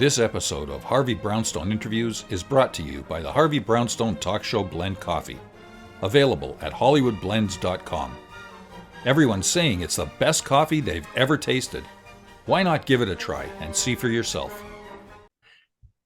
This episode of Harvey Brownstone Interviews is brought to you by the Harvey Brownstone Talk Show Blend Coffee, available at hollywoodblends.com. Everyone's saying it's the best coffee they've ever tasted. Why not give it a try and see for yourself?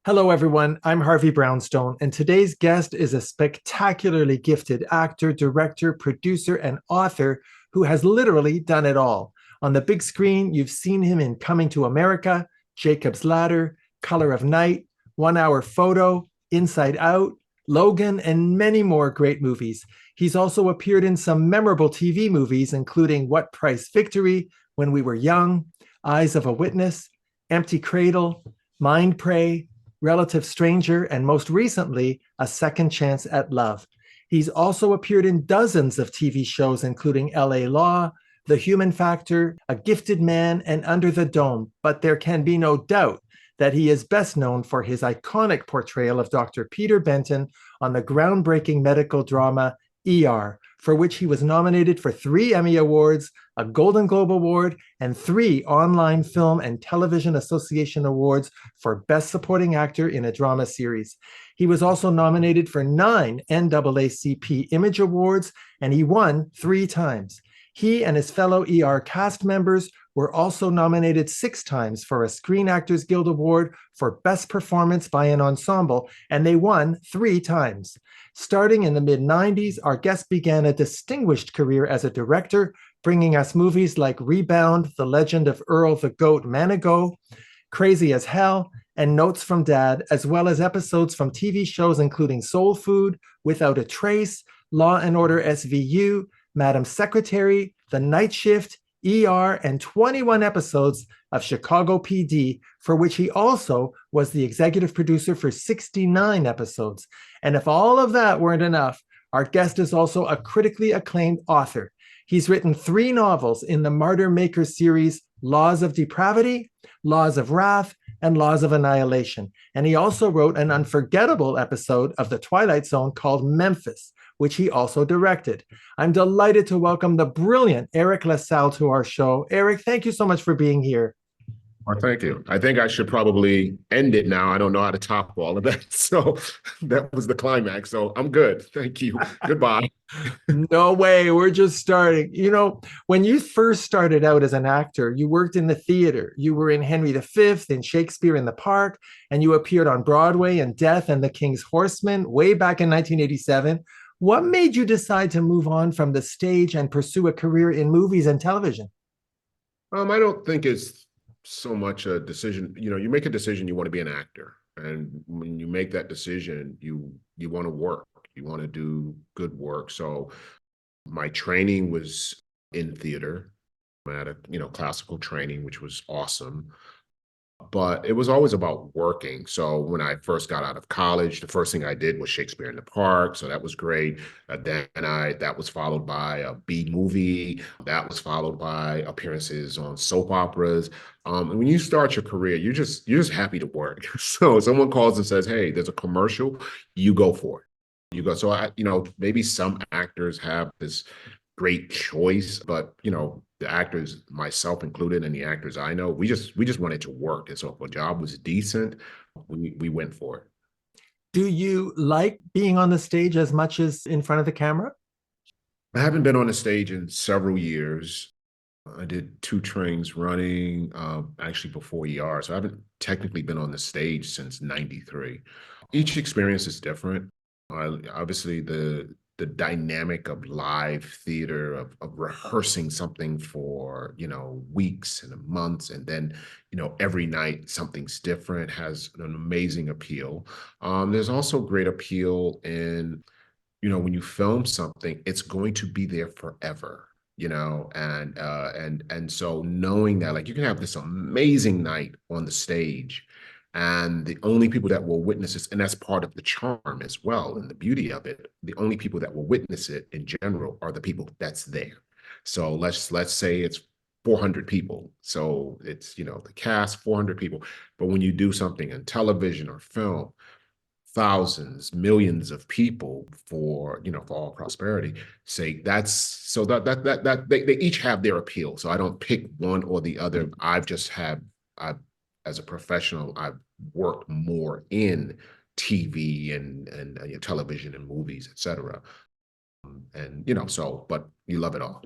Hello, everyone. I'm Harvey Brownstone, and today's guest is a spectacularly gifted actor, director, producer, and author who has literally done it all. On the big screen, you've seen him in Coming to America, Jacob's Ladder, Color of Night, 1 Hour Photo, Inside Out, Logan, and many more great movies. He's also appeared in some memorable TV movies, including What Price Victory, When We Were Young, Eyes of a Witness, Empty Cradle, Mind Prey, Relative Stranger, and most recently, A Second Chance at Love. He's also appeared in dozens of TV shows, including LA Law, The Human Factor, A Gifted Man, and Under the Dome. But there can be no doubt that he is best known for his iconic portrayal of Dr. Peter Benton on the groundbreaking medical drama ER, for which he was nominated for 3 Emmy Awards, a Golden Globe Award, and 3 Online Film and Television Association Awards for Best Supporting Actor in a Drama Series. He was also nominated for 9 NAACP Image Awards, and he won 3 times. He and his fellow ER cast members were also nominated 6 times for a Screen Actors Guild Award for Best Performance by an Ensemble, and they won 3 times. Starting in the mid-90s, our guest began a distinguished career as a director, bringing us movies like Rebound, The Legend of Earl the Goat Manigault, Crazy as Hell, and Notes from Dad, as well as episodes from TV shows including Soul Food, Without a Trace, Law and Order SVU, Madam Secretary, The Night Shift, ER, and 21 episodes of Chicago PD, for which he also was the executive producer for 69 episodes. And if all of that weren't enough, our guest is also a critically acclaimed author. He's written 3 novels in the Martyr Maker series, Laws of Depravity, Laws of Wrath, and Laws of Annihilation. And he also wrote an unforgettable episode of The Twilight Zone called Memphis, which he also directed. I'm delighted to welcome the brilliant Eriq La Salle to our show. Eriq, thank you so much for being here. Well, thank you. I think I should probably end it now. I don't know how to top all of that. So that was the climax. So I'm good. Thank you. Goodbye. No way. We're just starting. You know, when you first started out as an actor, you worked in the theater. You were in Henry V, in Shakespeare in the Park, and you appeared on Broadway in Death and the King's Horseman way back in 1987. What made you decide to move on from the stage and pursue a career in movies and television? I don't think it's so much a decision. You make a decision, you want to be an actor. And when you make that decision, you want to work. You want to do good work. So my training was in theater. I had a classical training, which was awesome. But it was always about working. So when I first got out of college, the first thing I did was Shakespeare in the Park. So that was great. That was followed by a B movie. That was followed by appearances on soap operas. And when you start your career, you're just happy to work. So someone calls and says, "Hey, there's a commercial," you go for it. You go. So maybe some actors have this great choice, but the actors, myself included, and the actors I know, we just wanted to work. And so if a job was decent, we went for it. Do you like being on the stage as much as in front of the camera? I haven't been on the stage in several years. I did 2 trains running, actually before ER. So I haven't technically been on the stage since '93. Each experience is different. Obviously, the dynamic of live theater, of rehearsing something for, weeks and months, and then, every night something's different, has an amazing appeal. There's also great appeal in, when you film something, it's going to be there forever, and so knowing that, like, you can have this amazing night on the stage, and the only people that will witness this, and that's part of the charm as well, and the beauty of it, the only people that will witness it in general are the people that's there. So let's say it's 400 people. So it's, the cast, 400 people. But when you do something in television or film, thousands, millions of people for all prosperity sake, that's so that they each have their appeal. So I don't pick one or the other. I've as a professional, I've worked more in TV and television and movies, etc. And so, but you love it all.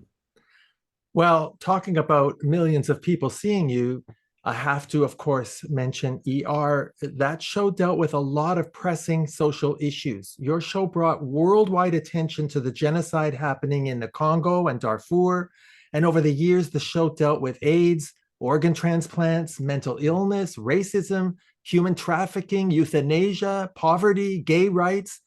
Well, talking about millions of people seeing you, I have to, of course, mention ER. That show dealt with a lot of pressing social issues. Your show brought worldwide attention to the genocide happening in the Congo and Darfur. And over the years, the show dealt with AIDS, organ transplants, mental illness, racism, human trafficking, euthanasia, poverty, gay rights.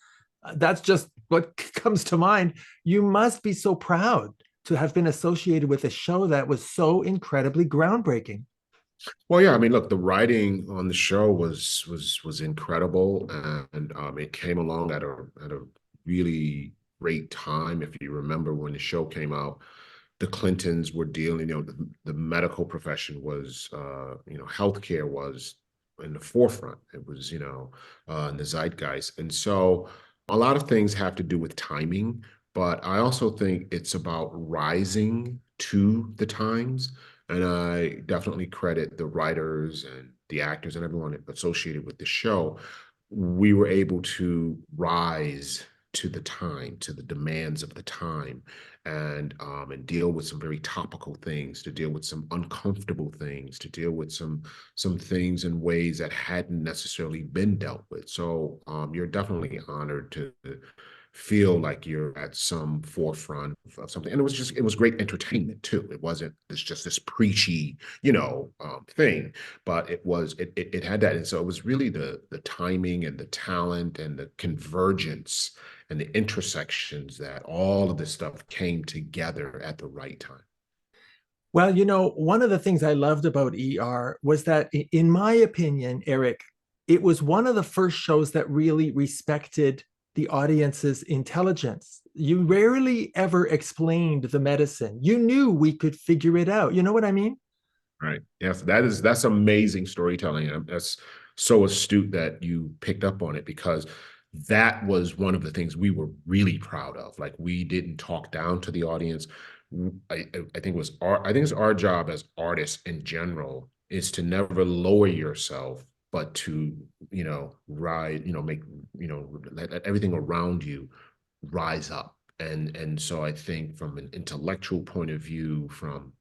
That's just what comes to mind. You must be so proud to have been associated with a show that was so incredibly groundbreaking. Well, yeah, I mean, look, the writing on the show was incredible, and it came along at a really great time. If you remember when the show came out, the Clintons were dealing, the medical profession was, healthcare was in the forefront. It was, in the zeitgeist, and so a lot of things have to do with timing. But I also think it's about rising to the times. And I definitely credit the writers and the actors and everyone associated with the show. We were able to rise to the time, to the demands of the time, and deal with some very topical things, to deal with some uncomfortable things, to deal with some things in ways that hadn't necessarily been dealt with. So you're definitely honored to feel like you're at some forefront of something. And it was great entertainment too. It wasn't just this preachy, thing, but it had that. And so it was really the timing and the talent and the convergence and the intersections that all of this stuff came together at the right time. Well, one of the things I loved about ER was that, in my opinion, Eriq, it was one of the first shows that really respected the audience's intelligence. You rarely ever explained the medicine. You knew we could figure it out. You know what I mean? Right. Yes, that's amazing storytelling. And that's so astute that you picked up on it, because that was one of the things we were really proud of. Like, we didn't talk down to the audience. I think it's our job as artists in general is to never lower yourself, but to ride, make let everything around you rise up. And so I think from an intellectual point of view, from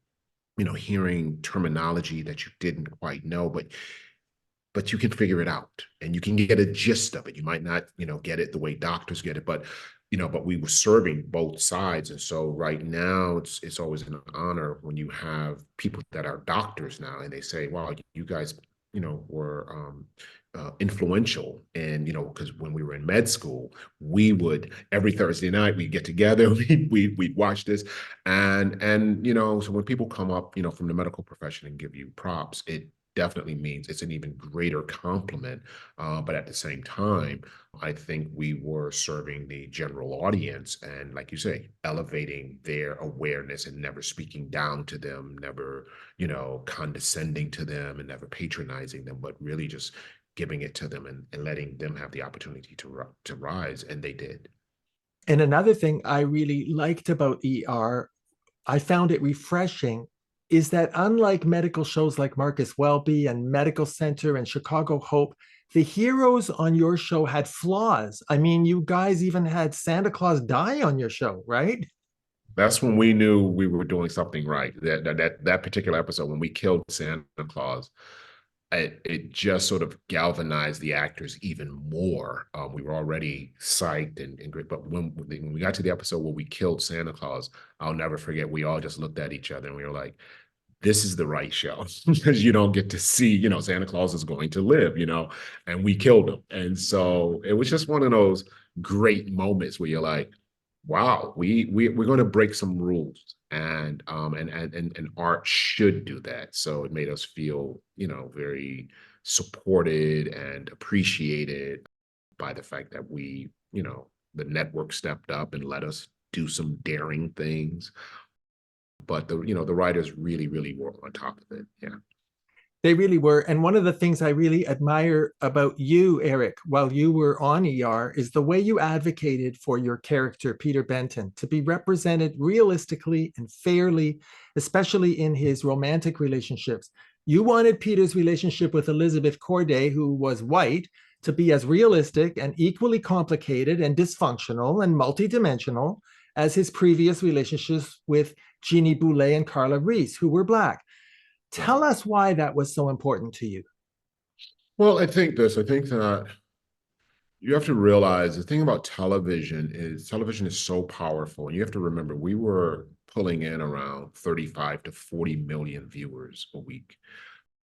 hearing terminology that you didn't quite know, but you can figure it out and you can get a gist of it. You might not, get it the way doctors get it, but we were serving both sides. And so right now it's always an honor when you have people that are doctors now and they say, wow, you guys, were influential. And, because when we were in med school, we would, every Thursday night, we'd get together, we'd watch this. And, so when people come up, from the medical profession and give you props, it definitely means it's an even greater compliment. But at the same time, I think we were serving the general audience and, like you say, elevating their awareness and never speaking down to them, never, condescending to them and never patronizing them, but really just giving it to them and letting them have the opportunity to rise. And they did. And another thing I really liked about ER, I found it refreshing, is that unlike medical shows like Marcus Welby and Medical Center and Chicago Hope, the heroes on your show had flaws. I mean, you guys even had Santa Claus die on your show, right? That's when we knew we were doing something right. That particular episode, when we killed Santa Claus, it just sort of galvanized the actors even more. We were already psyched and great, but when we got to the episode where we killed Santa Claus, I'll never forget. We all just looked at each other and we were like, "This is the right show," because you don't get to see, Santa Claus is going to live, and we killed him. And so it was just one of those great moments where you're like, wow, we're going to break some rules, and art should do that. So it made us feel, very supported and appreciated by the fact that the network stepped up and let us do some daring things. But the writers really, really were on top of it. Yeah. They really were. And one of the things I really admire about you, Eriq, while you were on ER, is the way you advocated for your character, Peter Benton, to be represented realistically and fairly, especially in his romantic relationships. You wanted Peter's relationship with Elizabeth Corday, who was white, to be as realistic and equally complicated and dysfunctional and multidimensional as his previous relationships with Jeannie Boulet and Carla Reese, who were Black. Tell us why that was so important to you. Well, I think that you have to realize the thing about television is so powerful. And you have to remember, we were pulling in around 35 to 40 million viewers a week.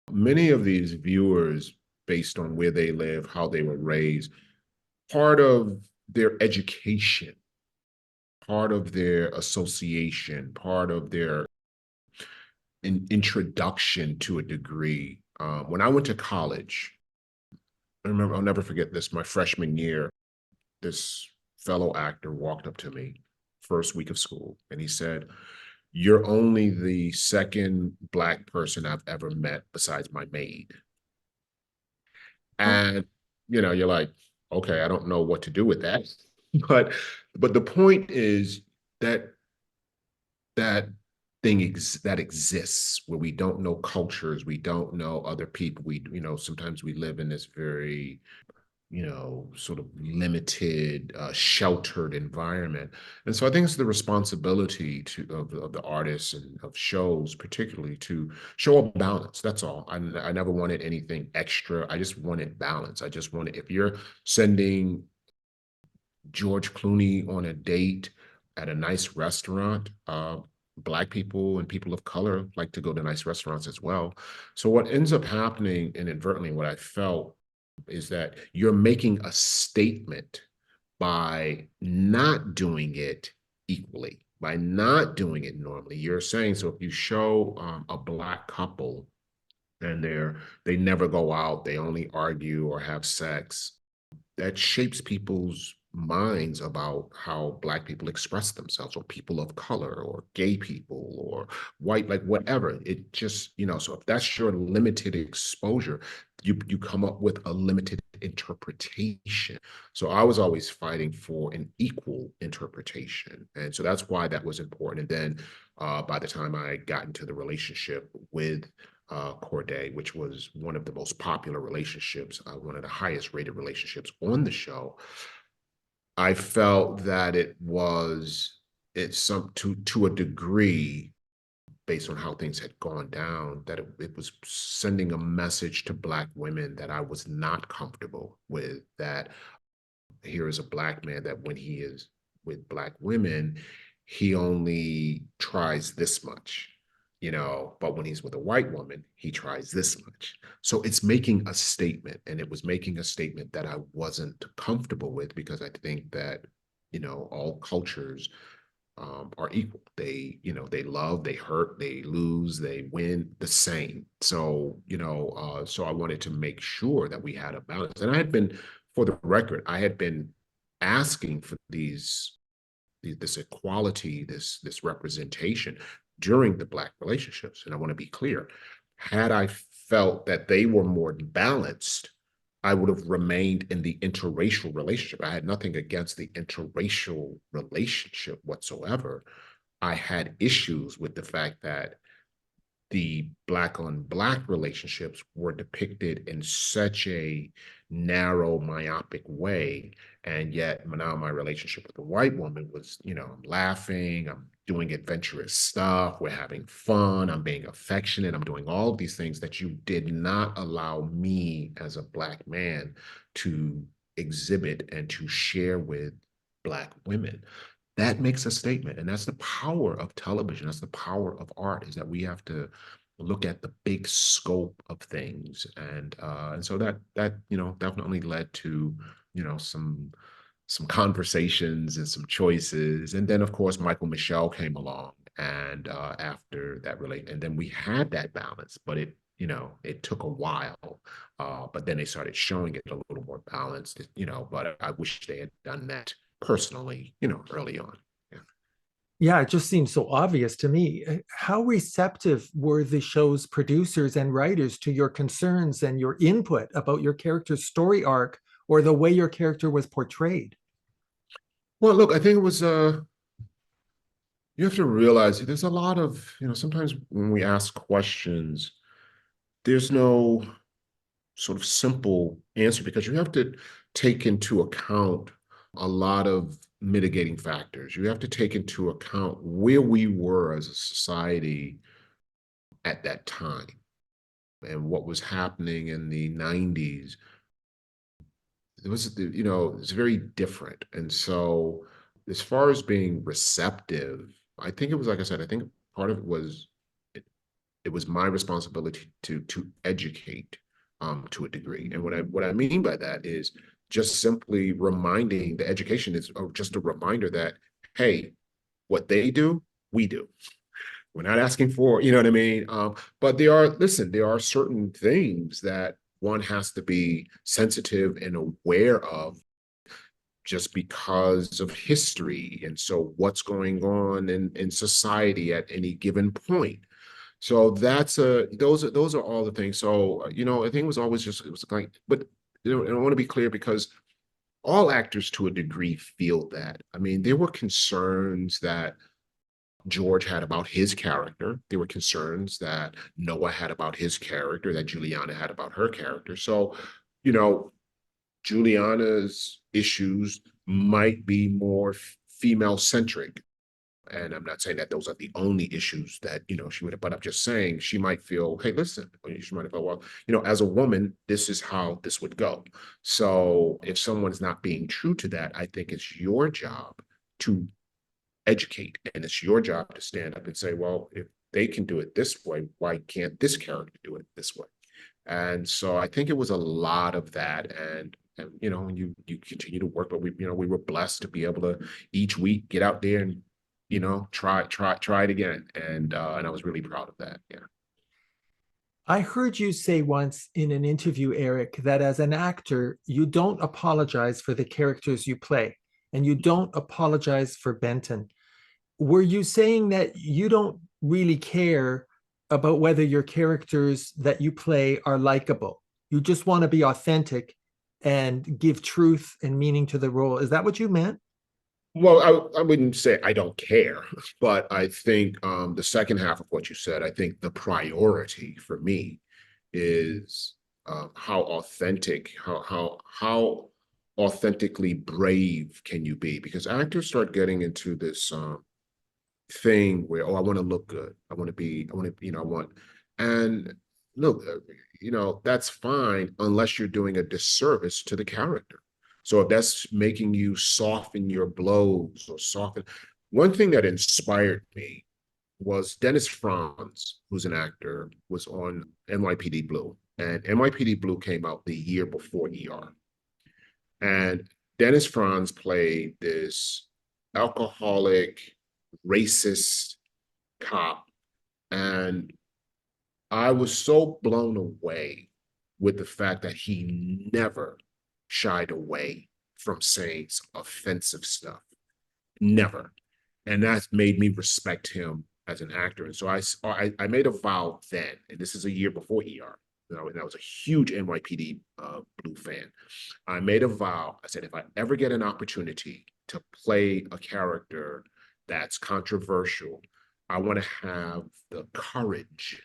Many of these viewers, based on where they live, how they were raised, part of their education, part of their association, part of their introduction to a degree. When I went to college, I remember, I'll never forget this, my freshman year, this fellow actor walked up to me first week of school, and he said, "You're only the second Black person I've ever met besides my maid." And, you're like, okay, I don't know what to do with that. But the point is that that that exists where we don't know cultures, we don't know other people. Sometimes we live in this very, sort of limited, sheltered environment. And so I think it's the responsibility of the artists and of shows, particularly, to show a balance. That's all. I never wanted anything extra. I just wanted balance. I just wanted, if you're sending George Clooney on a date at a nice restaurant, Black people and people of color like to go to nice restaurants as well. So what ends up happening inadvertently, what I felt, is that you're making a statement by not doing it equally, by not doing it normally. You're saying, so if you show a Black couple and they never go out, they only argue or have sex, that shapes people's minds about how Black people express themselves, or people of color, or gay people, or white, like whatever. It just, so if that's your limited exposure, you come up with a limited interpretation. So I was always fighting for an equal interpretation. And so that's why that was important. And then by the time I got into the relationship with Corday, which was one of the most popular relationships, one of the highest rated relationships on the show, I felt that to a degree, based on how things had gone down, that it was sending a message to Black women that I was not comfortable with, that here is a Black man that when he is with Black women, he only tries this much, but when he's with a white woman, he tries this much. So it's making a statement, and it was making a statement that I wasn't comfortable with, because I think that, all cultures are equal. They love, they hurt, they lose, they win the same. So, so I wanted to make sure that we had a balance. And for the record, I had been asking for this equality, this representation during the Black relationships. And I want to be clear, had I felt that they were more balanced, I would have remained in the interracial relationship. I had nothing against the interracial relationship whatsoever. I had issues with the fact that the Black on Black relationships were depicted in such a narrow, myopic way. And yet now my relationship with a white woman was, I'm laughing, I'm doing adventurous stuff, we're having fun, I'm being affectionate, I'm doing all of these things that you did not allow me as a Black man to exhibit and to share with Black women. That makes a statement. And that's the power of television. That's the power of art, is that we have to look at the big scope of things. And so that definitely led to, some conversations and some choices. And then of course, Michael Michelle came along, and after that and then we had that balance, but it took a while. But then they started showing it a little more balanced, but I wish they had done that personally, early on. Yeah, it just seems so obvious to me. How receptive were the show's producers and writers to your concerns and your input about your character's story arc, or the way your character was portrayed? Well, look, I think it was, you have to realize there's a lot of, sometimes when we ask questions, there's no sort of simple answer because you have to take into account a lot of mitigating factors. You have to take into account where we were as a society at that time and what was happening in the 90s. It was, it's very different. And so as far as being receptive, I think it was, like I said, I think part of it was it was my responsibility to educate to a degree. And what I mean by that is just simply reminding the education is just a reminder that, hey, what they do, we do. We're not asking for, you know what I mean? But there are certain things that one has to be sensitive and aware of just because of history. And so what's going on in society at any given point. So those are all the things. So, I think it was like, but I want to be clear because all actors to a degree feel that. I mean, there were concerns that George had about his character. There were concerns that Noah had about his character, that Juliana had about her character. So, you know, Juliana's issues might be more female centric. And I'm not saying that those are the only issues that, she would have, but I'm just saying she might feel, hey, listen, she might have felt, well, as a woman, this is how this would go. So if someone's not being true to that, I think it's your job to educate. And it's your job to stand up and say, well, if they can do it this way, why can't this character do it this way? And so I think it was a lot of that. And you continue to work, but we were blessed to be able to each week get out there and try it again. And I was really proud of that. Yeah. I heard you say once in an interview, Eriq, that as an actor, you don't apologize for the characters you play, and you don't apologize for Benton. Were you saying that you don't really care about whether your characters that you play are likable? You just want to be authentic and give truth and meaning to the role. Is that what you meant? Well, I wouldn't say I don't care, but I think the second half of what you said, I think the priority for me is how authentic, how authentically brave can you be? Because actors start getting into this thing where, oh, I want to look good. I want, and look, that's fine unless you're doing a disservice to the character. So if that's making you soften your blows or soften, one thing that inspired me was Dennis Franz, who's an actor, was on NYPD Blue. And NYPD Blue came out the year before ER. And Dennis Franz played this alcoholic, racist cop. And I was so blown away with the fact that he never shied away from saying offensive stuff. Never. And that made me respect him as an actor. And so I made a vow then, and this is a year before ER, and I was a huge NYPD Blue fan. I made a vow. I said, if I ever get an opportunity to play a character that's controversial, I want to have the courage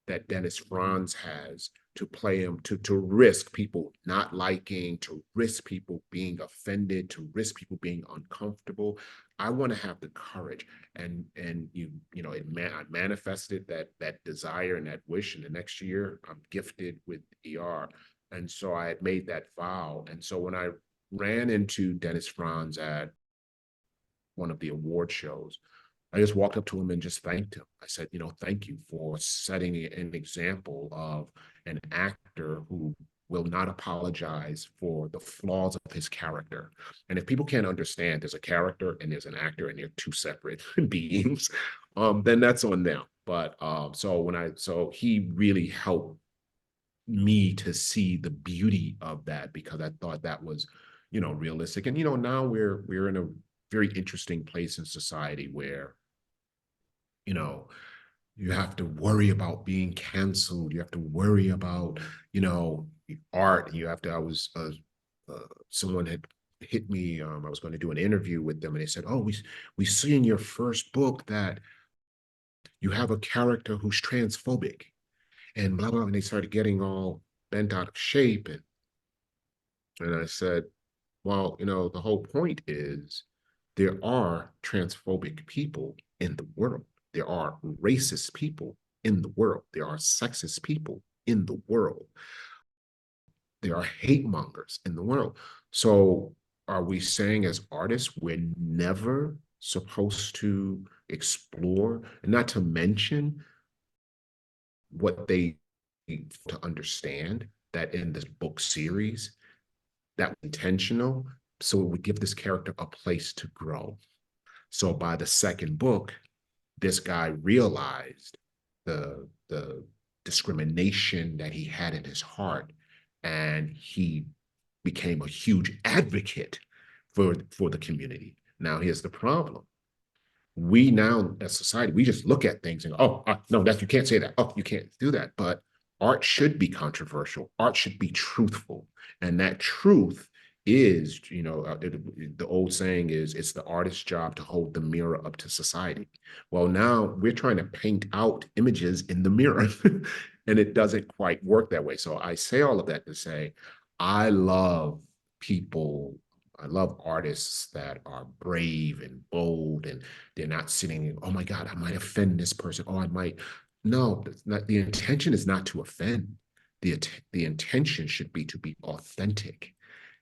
that Dennis Franz has to play him, to risk people not liking, to risk people being offended, to risk people being uncomfortable. I want to have the courage, and I manifested that desire and that wish. And the next year, I'm gifted with ER, and so I had made that vow. And so when I ran into Dennis Franz at one of the award shows, I just walked up to him and just thanked him. I said, thank you for setting an example of an actor who will not apologize for the flaws of his character. And if people can't understand there's a character and there's an actor and they're two separate beings, then that's on them. But so he really helped me to see the beauty of that, because I thought that was, realistic. And, now we're in a very interesting place in society where, you have to worry about being canceled. You have to worry about, art. Someone had hit me. I was going to do an interview with them, and they said, oh, we see in your first book that you have a character who's transphobic. and blah, blah, and they started getting all bent out of shape. And I said, well, the whole point is there are transphobic people in the world. There are racist people in the world. There are sexist people in the world. There are hate mongers in the world. So are we saying as artists, we're never supposed to explore, and not to mention what they to understand that in this book series, that was intentional, so it would give this character a place to grow. So by the second book, this guy realized the discrimination that he had in his heart, and he became a huge advocate for the community. Now here's the problem. We now, as society, we just look at things and go, oh, no, you can't say that. Oh, you can't do that. But art should be controversial. Art should be truthful. And that truth is, the old saying is, it's the artist's job to hold the mirror up to society. Well, now we're trying to paint out images in the mirror, and it doesn't quite work that way. So I say all of that to say, I love artists that are brave and bold, and they're not sitting, oh my God, I might offend this person. Oh, I might. No, the intention is not to offend. The intention should be to be authentic.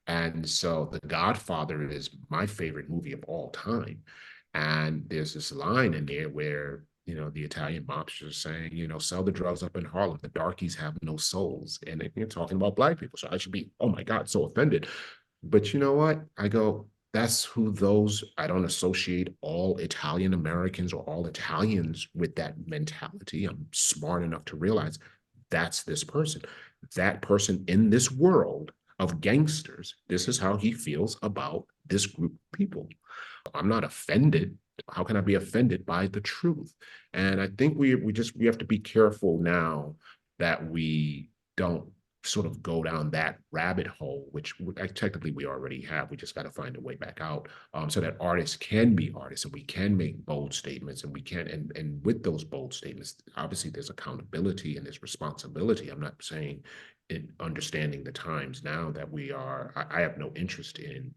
And so The Godfather is my favorite movie of all time. And there's this line in there where, the Italian mobsters saying, sell the drugs up in Harlem. The darkies have no souls. And you're talking about Black people. So I should be, oh my God, so offended. But you know what? I go, that's who I don't associate all Italian Americans or all Italians with that mentality. I'm smart enough to realize that's this person. That person in this world of gangsters, this is how he feels about this group of people. I'm not offended. How can I be offended by the truth? And I think we have to be careful now that we don't sort of go down that rabbit hole, which technically we already have. We just got to find a way back out, so that artists can be artists, and we can make bold statements, and we can, and with those bold statements, obviously there's accountability and there's responsibility. I'm not saying, in understanding the times now that I have no interest in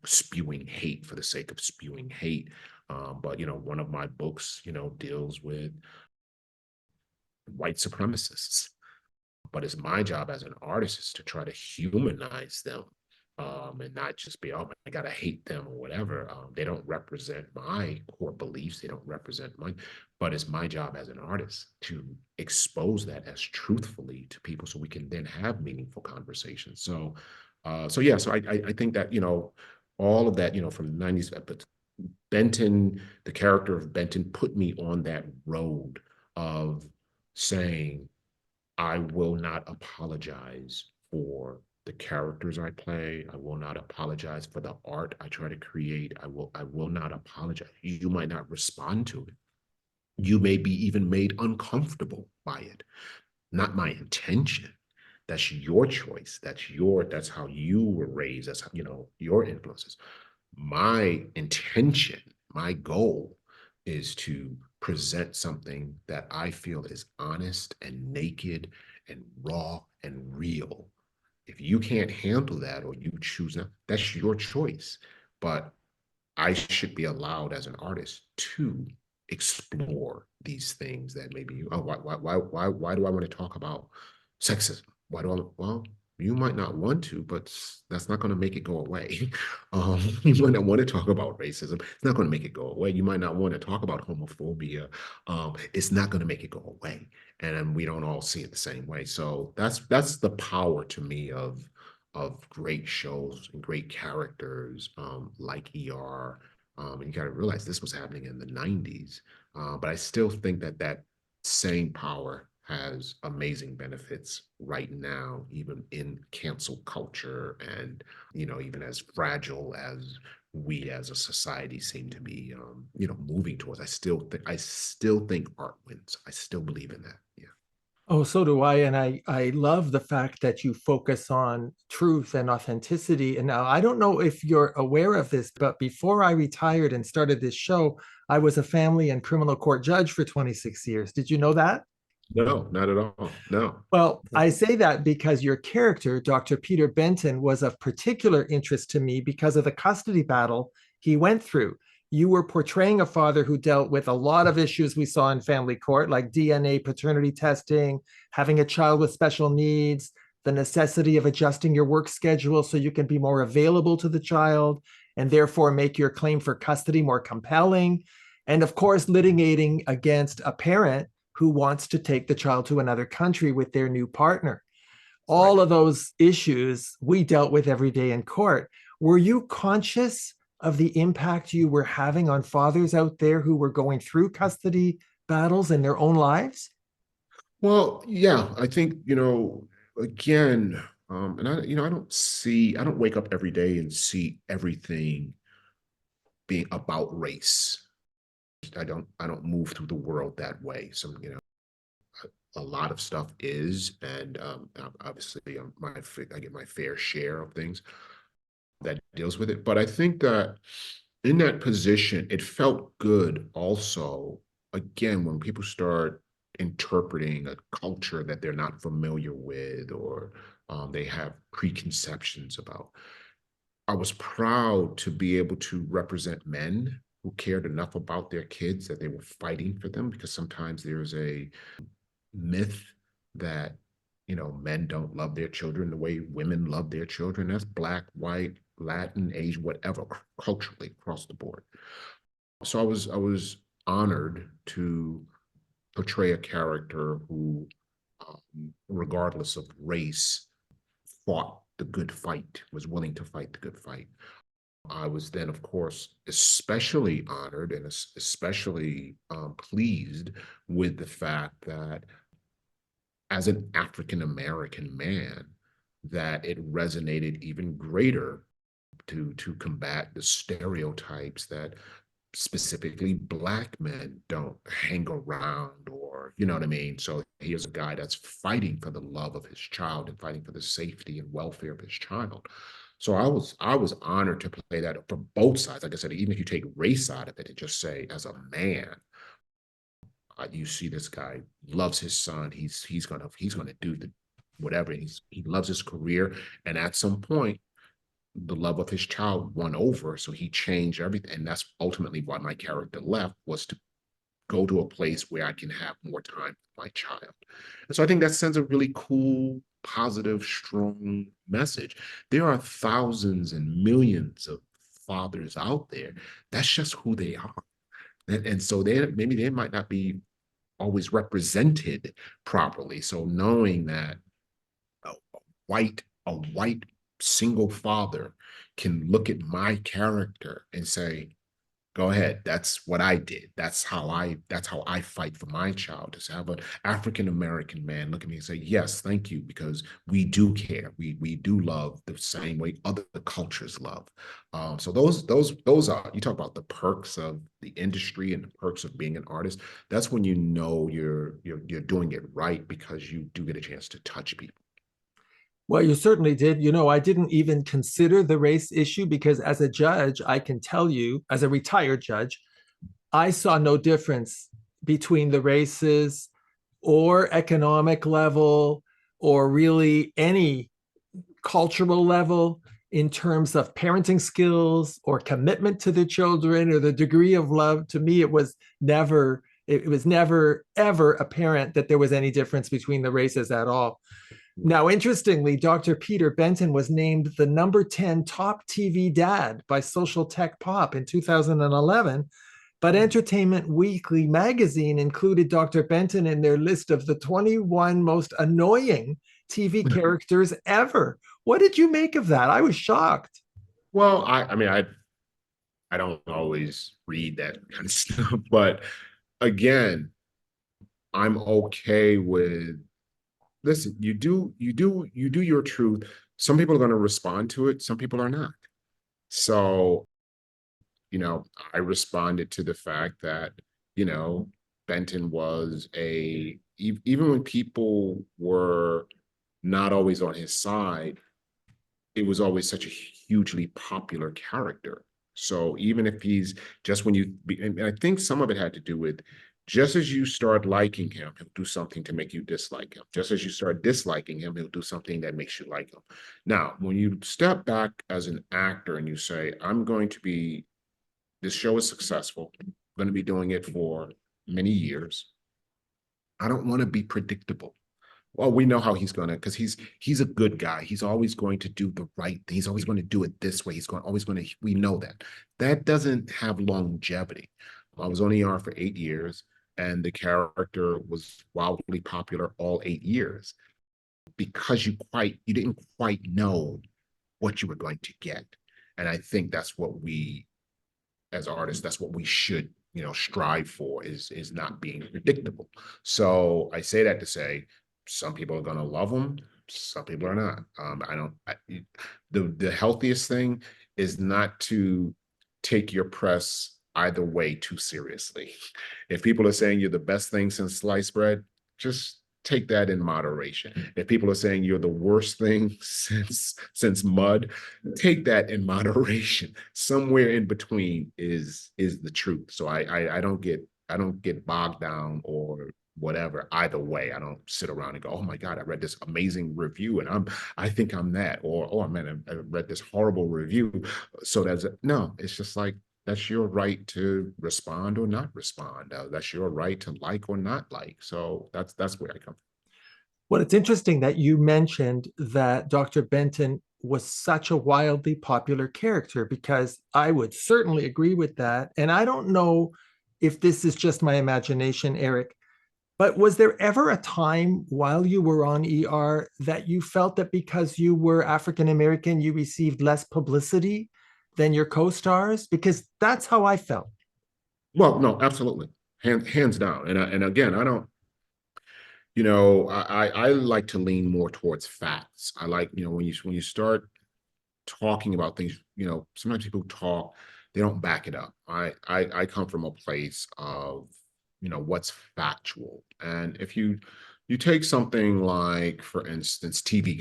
spewing hate for the sake of spewing hate. But one of my books, deals with white supremacists. But it's my job as an artist is to try to humanize them, and not just be, oh my God, I hate them or whatever. They don't represent my core beliefs. They don't represent mine. But it's my job as an artist to expose that as truthfully to people, so we can then have meaningful conversations. So I think that, all of that, from the 90s, but Benton, the character of Benton, put me on that road of saying, I will not apologize for the characters I play. I will not apologize for the art I try to create. I will not apologize. You might not respond to it. You may be even made uncomfortable by it. Not my intention. That's your choice. That's how you were raised. That's how, your influences. My intention, my goal is to present something that I feel is honest and naked and raw and real. If you can't handle that, or you choose not, that's your choice. But I should be allowed as an artist to explore these things that maybe, oh, why do I want to talk about sexism? Well, you might not want to, but that's not going to make it go away. You might not want to talk about racism. It's not going to make it go away. You might not want to talk about homophobia. It's not going to make it go away. And we don't all see it the same way. So that's the power to me of great shows and great characters, like ER. And you got to realize this was happening in the 90s. But I still think that same power has amazing benefits right now, even in cancel culture, and even as fragile as we as a society seem to be moving towards. I still think art wins. I still believe in that. Yeah. Oh, so do I. And I love the fact that you focus on truth and authenticity. And now I don't know if you're aware of this, but before I retired and started this show, I was a family and criminal court judge for 26 years. Did you know that? No, not at all. No. Well, I say that because your character, Dr. Peter Benton, was of particular interest to me because of the custody battle he went through. You were portraying a father who dealt with a lot of issues we saw in family court, like DNA paternity testing, having a child with special needs, the necessity of adjusting your work schedule so you can be more available to the child and therefore make your claim for custody more compelling. And of course, litigating against a parent who wants to take the child to another country with their new partner. Right. All of those issues we dealt with every day in court. Were you conscious of the impact you were having on fathers out there who were going through custody battles in their own lives? Well, yeah, I think, again, and I don't wake up every day and see everything being about race. I don't move through the world that way. So, a lot of stuff is, and obviously, I get my fair share of things that deals with it. But I think that in that position, it felt good also, again, when people start interpreting a culture that they're not familiar with, or they have preconceptions about. I was proud to be able to represent men who cared enough about their kids that they were fighting for them, because sometimes there's a myth that men don't love their children the way women love their children. That's Black, white, Latin, Asian, whatever, culturally across the board. So I was honored to portray a character who, regardless of race, fought the good fight, was willing to fight the good fight. I was then, of course, especially honored and especially pleased with the fact that, as an African American man, that it resonated even greater to combat the stereotypes that specifically Black men don't hang around, or you know what I mean? So here's a guy that's fighting for the love of his child and fighting for the safety and welfare of his child. So I was honored to play that for both sides. Like I said, even if you take race out of it and just say, as a man, you see this guy loves his son. He's gonna do the whatever. He loves his career, and at some point, the love of his child won over. So he changed everything, and that's ultimately why my character left, was to go to a place where I can have more time with my child. And so I think that sends a really cool, positive, strong message. There are thousands and millions of fathers out there. That's just who they are. And so maybe they might not be always represented properly. So knowing that a white single father can look at my character and say, go ahead, that's what I did. That's how I fight for my child. To have an African American man look at me and say, yes, thank you, because we do care. We do love the same way other cultures love. So those are, you talk about the perks of the industry and the perks of being an artist. That's when you know you're doing it right, because you do get a chance to touch people. Well, you certainly did. I didn't even consider the race issue because, as a judge, I can tell you, as a retired judge, I saw no difference between the races or economic level or really any cultural level in terms of parenting skills or commitment to the children or the degree of love. To me, it was never ever apparent that there was any difference between the races at all. Now, interestingly, Dr. Peter Benton was named the number 10 top TV dad by Social Tech Pop in 2011, but Entertainment Weekly magazine included Dr. Benton in their list of the 21 most annoying TV characters ever. What did you make of that? I was shocked. Well, I mean, I don't always read that kind of stuff, but again, I'm okay with, listen, you do your truth. Some people are going to respond to it, some people are not. So, I responded to the fact that, you know, Benton was even when people were not always on his side, it was always such a hugely popular character. So even if he's just when and I think some of it had to do with Just as you start liking him, he'll do something to make you dislike him. Just as you start disliking him, he'll do something that makes you like him. Now, when you step back as an actor and you say, this show is successful, I'm going to be doing it for many years. I don't want to be predictable. Well, we know how he's gonna, because he's a good guy. He's always going to do the right thing. He's always going to do it this way. We know that. That doesn't have longevity. I was on ER for 8 years, and the character was wildly popular all 8 years because you didn't quite know what you were going to get. And I think that's what we, as artists, that's what we should, strive for, is not being predictable. So I say that to say, some people are going to love them, some people are not. The healthiest thing is not to take your press either way too seriously. If people are saying you're the best thing since sliced bread, just take that in moderation. If people are saying you're the worst thing since mud, take that in moderation. Somewhere in between is the truth. So I don't get bogged down or whatever either way. I don't sit around and go, oh my God, I read this amazing review and I think I'm that, or oh man, I read this horrible review. So no, it's just like, that's your right to respond or not respond. That's your right to like or not like. So that's where I come from. Well, it's interesting that you mentioned that Dr. Benton was such a wildly popular character, because I would certainly agree with that. And I don't know if this is just my imagination, Eriq, but was there ever a time while you were on ER that you felt that because you were African American, you received less publicity than your co-stars? Because that's how I felt. Well, no, absolutely, hands down. And again, I don't. I like to lean more towards facts. I like, when you start talking about things, sometimes people talk, they don't back it up. I come from a place of, what's factual. And if you take something like, for instance, TV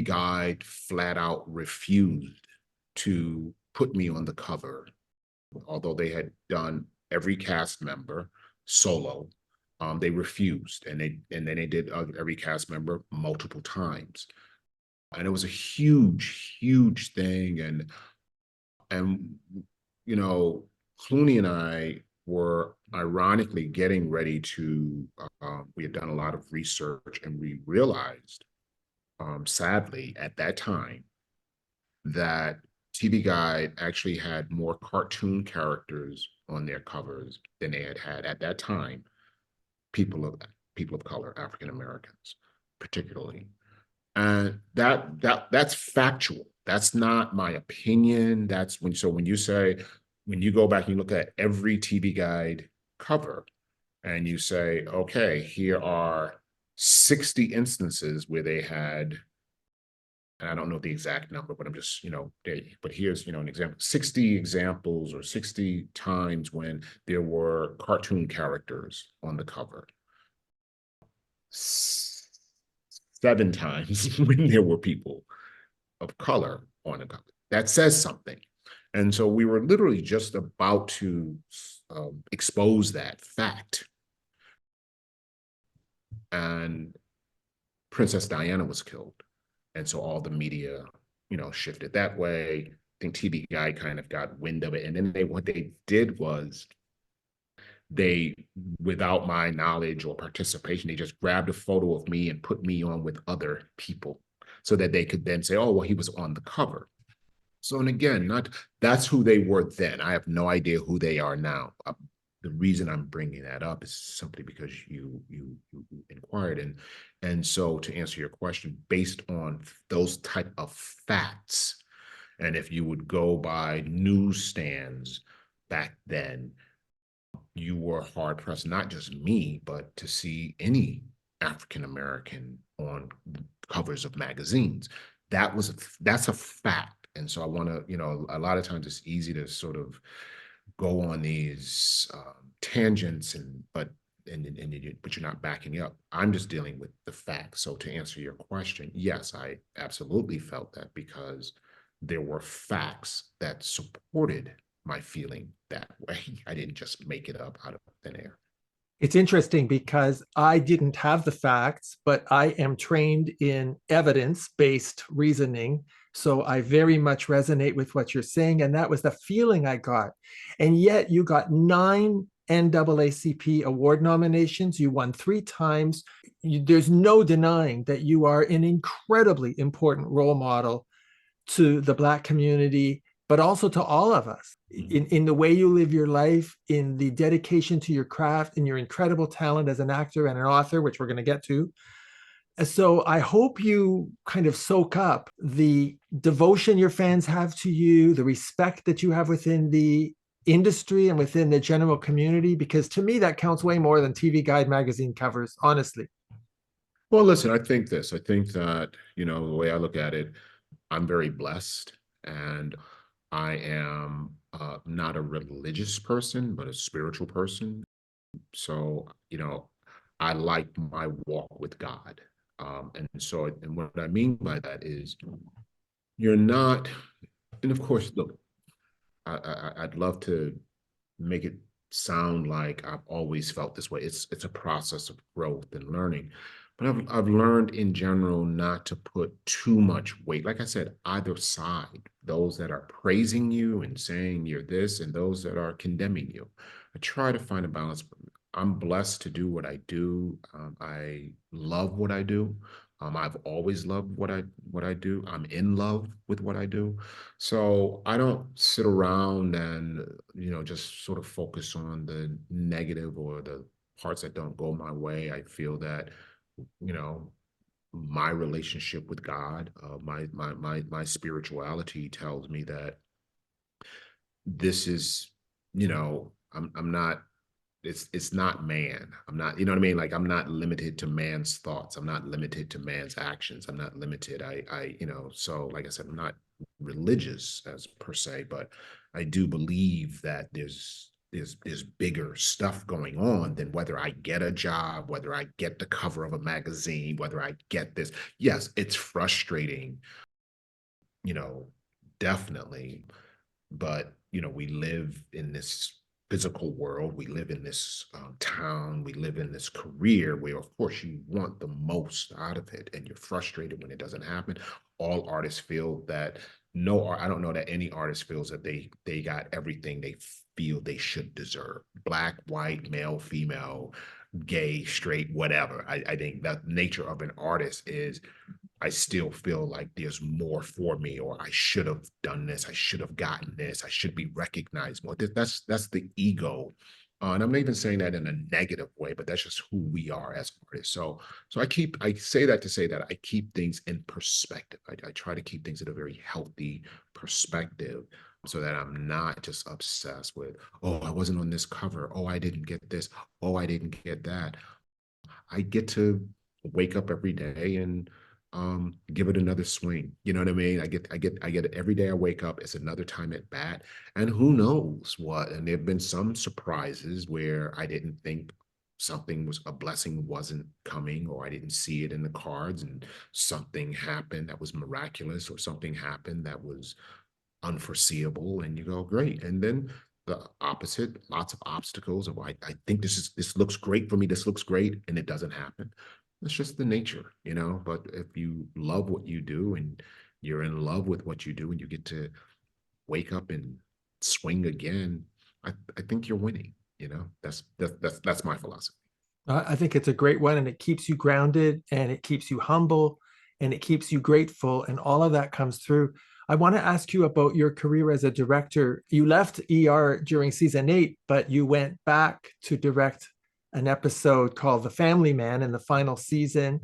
Guide flat out refused to put me on the cover, although they had done every cast member solo. They refused, and then they did every cast member multiple times, and it was a huge thing. And Clooney and I were ironically getting ready to. We had done a lot of research, and we realized, sadly, at that time, that TV Guide actually had more cartoon characters on their covers than they had at that time people of color, African Americans, particularly. And that's factual. That's not my opinion. That's when you go back and you look at every TV Guide cover and you say, okay, here are 60 instances where they had, and I don't know the exact number, but I'm just, but here's, an example, 60 examples or 60 times when there were cartoon characters on the cover. 7 times when there were people of color on the cover. That says something. And so we were literally just about to expose that fact. And Princess Diana was killed. And so all the media, shifted that way. I think TV Guide kind of got wind of it. And then what they did was they, without my knowledge or participation, they just grabbed a photo of me and put me on with other people so that they could then say, oh, well, he was on the cover. So, and again, that's who they were then. I have no idea who they are now. The reason I'm bringing that up is simply because you inquired. And so to answer your question, based on those type of facts, and if you would go by newsstands back then, you were hard pressed, not just me, but to see any African American on covers of magazines. That's a fact. And so I want to, a lot of times it's easy to sort of go on these tangents, but you're not backing up. I'm just dealing with the facts. So to answer your question, yes, I absolutely felt that because there were facts that supported my feeling that way. I didn't just make it up out of thin air. It's interesting because I didn't have the facts, but I am trained in evidence-based reasoning. So I very much resonate with what you're saying. And that was the feeling I got. And yet you got 9 NAACP award nominations. You won 3 times. There's no denying that you are an incredibly important role model to the Black community, but also to all of us in the way you live your life, in the dedication to your craft, and your incredible talent as an actor and an author, which we're going to get to. So I hope you kind of soak up the devotion your fans have to you, the respect that you have within the industry and within the general community, because to me, that counts way more than TV Guide magazine covers, honestly. Well, listen, I think that, you know, the way I look at it, I'm very blessed, and I am not a religious person, but a spiritual person. So, you know, I like my walk with God. And what I mean by that is you're not, and of course, look, I'd love to make it sound like I've always felt this way. It's a process of growth and learning. But I've learned in general not to put too much weight. Like I said, either side, those that are praising you and saying you're this, and those that are condemning you. I try to find a balance. I'm blessed to do what I do. I love what I do. I've always loved what I do. I'm in love with what I do. So I don't sit around and, you know, just sort of focus on the negative or the parts that don't go my way. I feel that, you know, my relationship with God, my spirituality tells me that this is, you know, I'm not, it's not man. I'm not, you know what I mean? Like, I'm not limited to man's thoughts. I'm not limited to man's actions. I'm not limited. You know, so like I said, I'm not religious as per se, but I do believe that there's bigger stuff going on than whether I get a job, whether I get the cover of a magazine, whether I get this. Yes, it's frustrating, you know, definitely. But, you know, we live in this physical world. We live in this town. We live in this career where, of course, you want the most out of it, and you're frustrated when it doesn't happen. All artists feel that. No, I don't know that any artist feels that they got everything they feel they should deserve. Black, white, male, female, gay, straight, whatever. I think that nature of an artist is, I still feel like there's more for me, or I should have done this, I should have gotten this, I should be recognized more. That's the ego. And I'm not even saying that in a negative way, but that's just who we are as artists. So I say that to say that I keep things in perspective. I try to keep things at a very healthy perspective, so that I'm not just obsessed with, oh, I wasn't on this cover, oh, I didn't get this, oh, I didn't get that. I get to wake up every day and give it another swing. You know what I mean? I get it every day I wake up. It's another time at bat, and who knows what. And there have been some surprises where I didn't think a blessing wasn't coming, or I didn't see it in the cards, and something happened that was miraculous, or something happened that was unforeseeable, and you go, great. And then the opposite, lots of obstacles of, I think this looks great for me, this looks great, and it doesn't happen. It's just the nature, you know. But if you love what you do, and you're in love with what you do, and you get to wake up and swing again, I think you're winning, you know. That's my philosophy. I think it's a great one, and it keeps you grounded, and it keeps you humble, and it keeps you grateful, and all of that comes through. I want to ask you about your career as a director. You left ER during season 8, but you went back to direct an episode called The Family Man in the final season.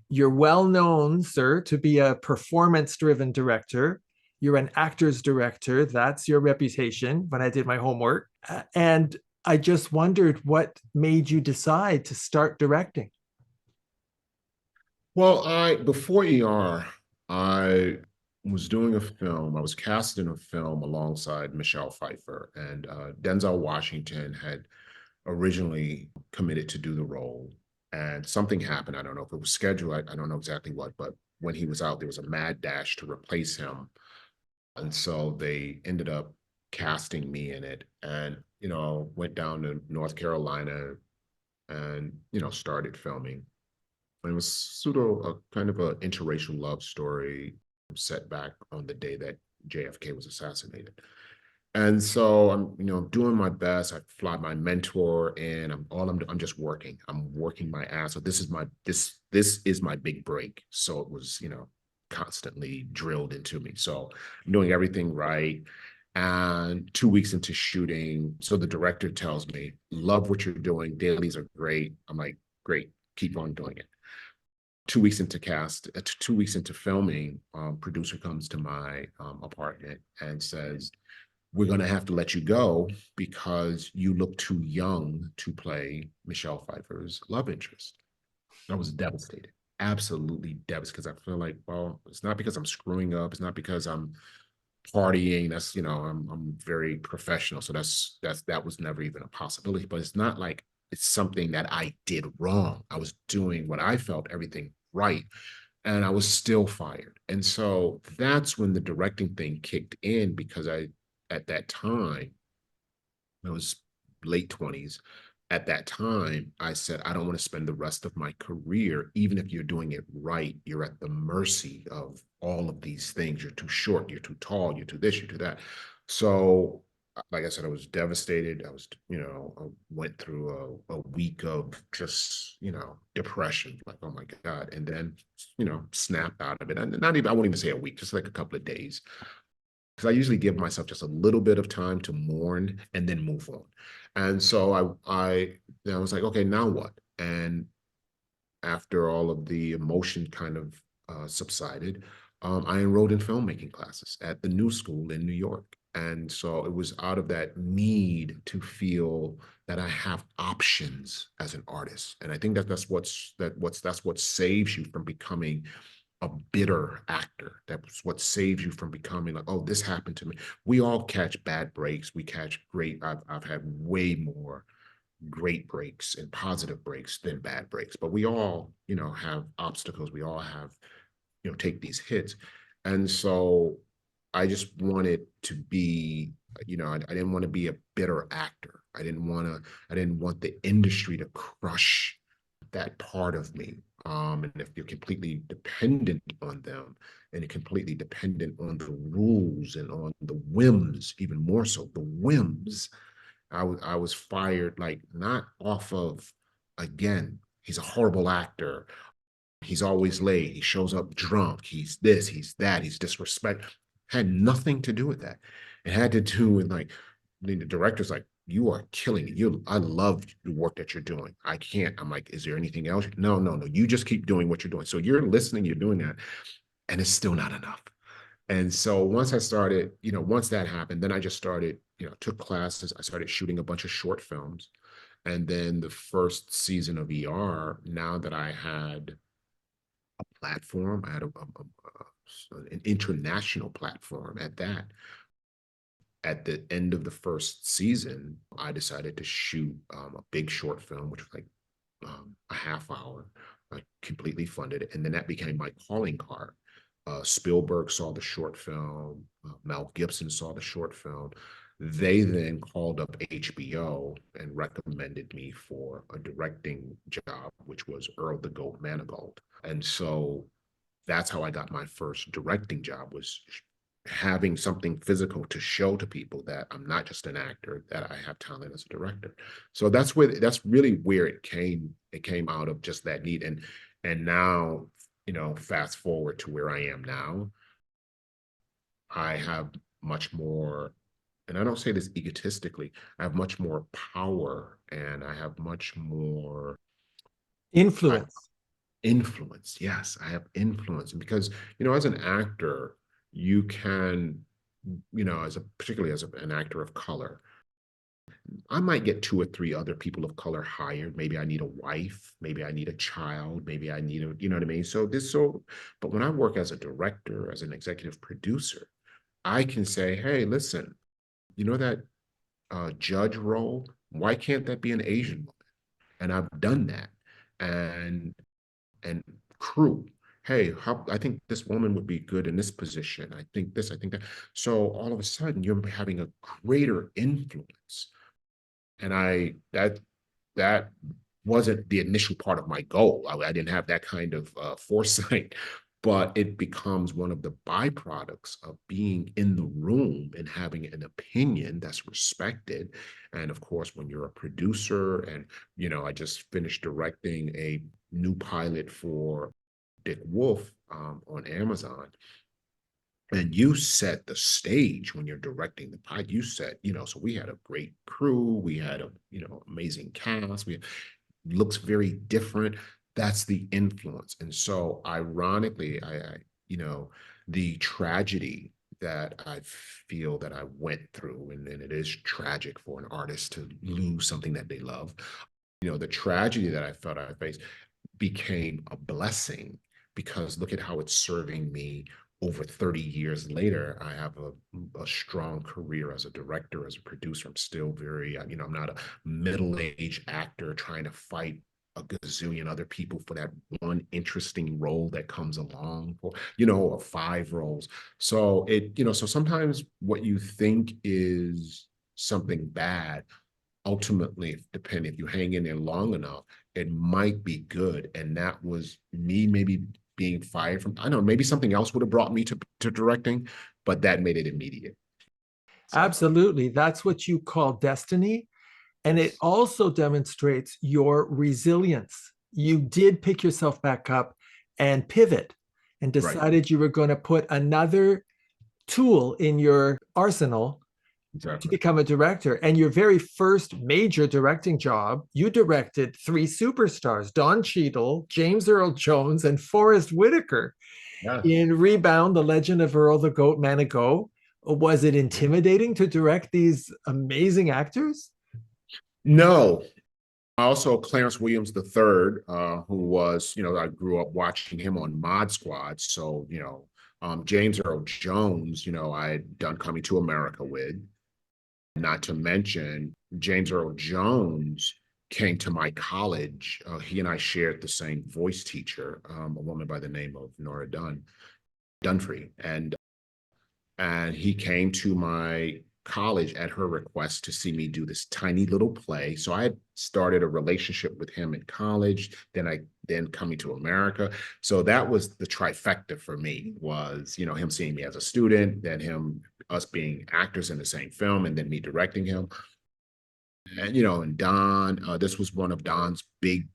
You're well known, sir, to be a performance-driven director. You're an actor's director. That's your reputation when I did my homework. And I just wondered what made you decide to start directing. Well, before ER, I was doing a film. I was cast in a film alongside Michelle Pfeiffer, and Denzel Washington had originally committed to do the role, and something happened. I don't know if it was scheduled. I don't know exactly what, but when he was out, there was a mad dash to replace him. And so they ended up casting me in it, and went down to North Carolina and started filming. And it was sort of a kind of an interracial love story set back on the day that JFK was assassinated. And so I'm, doing my best. I fly my mentor, and I'm just working. I'm working my ass. So this is my big break. So it was, constantly drilled into me. So I'm doing everything right. And 2 weeks into shooting, so the director tells me, "Love what you're doing. Dailies are great." I'm like, "Great, keep on doing it." 2 weeks into 2 weeks into filming, producer comes to my apartment and says, "We're going to have to let you go because you look too young to play Michelle Pfeiffer's love interest." I was devastated, absolutely devastated, because I feel like, well, it's not because I'm screwing up. It's not because I'm partying. That's, I'm very professional. So that was never even a possibility, but it's not like it's something that I did wrong. I was doing what I felt everything right, and I was still fired. And so that's when the directing thing kicked in, because at that time, I was late 20s. At that time, I said, I don't want to spend the rest of my career, even if you're doing it right, you're at the mercy of all of these things. You're too short, you're too tall, you're too this, you're too that. So, like I said, I was devastated. I went through a week of just, depression, like, oh my God. And then, snapped out of it. And not even, I won't even say a week, just like a couple of days, because I usually give myself just a little bit of time to mourn and then move on. And so I was like, okay, now what? And after all of the emotion kind of subsided, I enrolled in filmmaking classes at the New School in New York. And so it was out of that need to feel that I have options as an artist. And I think that's what saves you from becoming a bitter actor. That's what saves you from becoming like, oh, this happened to me. We all catch bad breaks. We catch great. I've had way more great breaks and positive breaks than bad breaks, but we all, have obstacles. We all have, take these hits. And so I just wanted to be, I didn't want to be a bitter actor. I didn't want the industry to crush that part of me. And if you're completely dependent on them, and you're completely dependent on the rules and on the whims, even more so, the whims, I was fired, like, not off of, again, he's a horrible actor. He's always late. He shows up drunk. He's this, he's that, he's disrespect. Had nothing to do with that. It had to do with, like, the director's like, "You are killing it. I love the work that you're doing. I can't." I'm like, "Is there anything else?" No, no, no. You just keep doing what you're doing. So you're listening, you're doing that, and it's still not enough. And so once I started, once that happened, then I just started, took classes. I started shooting a bunch of short films. And then the first season of ER, now that I had a platform, I had an international platform at that. At the end of the first season, I decided to shoot a big short film, which was like a half hour. I completely funded it. And then that became my calling card. Spielberg saw the short film. Mel Gibson saw the short film. They then called up HBO and recommended me for a directing job, which was Earl the Goat Manigault. And so that's how I got my first directing job, was having something physical to show to people that I'm not just an actor, that I have talent as a director. So that's really where it came out of, just that need. And now, fast forward to where I am now, I have much more, and I don't say this egotistically, I have much more power, and I have much more Influence. influence. Yes, I have influence. Because, as an actor, you can, particularly as an actor of color, I might get 2 or 3 other people of color hired. Maybe I need a wife, maybe I need a child, maybe I need you know what I mean? But when I work as a director, as an executive producer, I can say, hey, listen, that judge role, why can't that be an Asian woman? And I've done that. And crew, hey, I think this woman would be good in this position. I think this, I think that. So all of a sudden you're having a greater influence. And that wasn't the initial part of my goal. I didn't have that kind of foresight, but it becomes one of the byproducts of being in the room and having an opinion that's respected. And of course, when you're a producer, and I just finished directing a new pilot for Dick Wolf on Amazon. And you set the stage when you're directing the pilot. You set, so we had a great crew. We had a, amazing cast. Looks very different. That's the influence. And so ironically, the tragedy that I feel that I went through, and it is tragic for an artist to lose something that they love. The tragedy that I felt I faced became a blessing, because look at how it's serving me over 30 years later. I have a strong career as a director, as a producer. I'm still very, I'm not a middle-aged actor trying to fight a gazillion other people for that one interesting role that comes along, or 5 roles. So so sometimes what you think is something bad, ultimately, depending, if you hang in there long enough, it might be good. And that was me maybe being fired from, I don't know, maybe something else would have brought me to directing, but that made it immediate. So. Absolutely. That's what you call destiny. And it also demonstrates your resilience. You did pick yourself back up and pivot and decided you were going to put another tool in your arsenal to become a director. And your very first major directing job, you directed 3 superstars, Don Cheadle, James Earl Jones, and Forrest Whitaker in Rebound, The Legend of Earl the Goat Manigault. Was it intimidating to direct these amazing actors? No. Also, Clarence Williams III, who was, I grew up watching him on Mod Squad. So, James Earl Jones, I had done Coming to America with. Not to mention, James Earl Jones came to my college. He and I shared the same voice teacher, a woman by the name of Nora Dunfrey. And he came to my college at her request to see me do this tiny little play. So I had started a relationship with him in college, then coming to America. So that was the trifecta for me, was, him seeing me as a student, then us being actors in the same film, and then me directing him. And, and Don, this was one of Don's big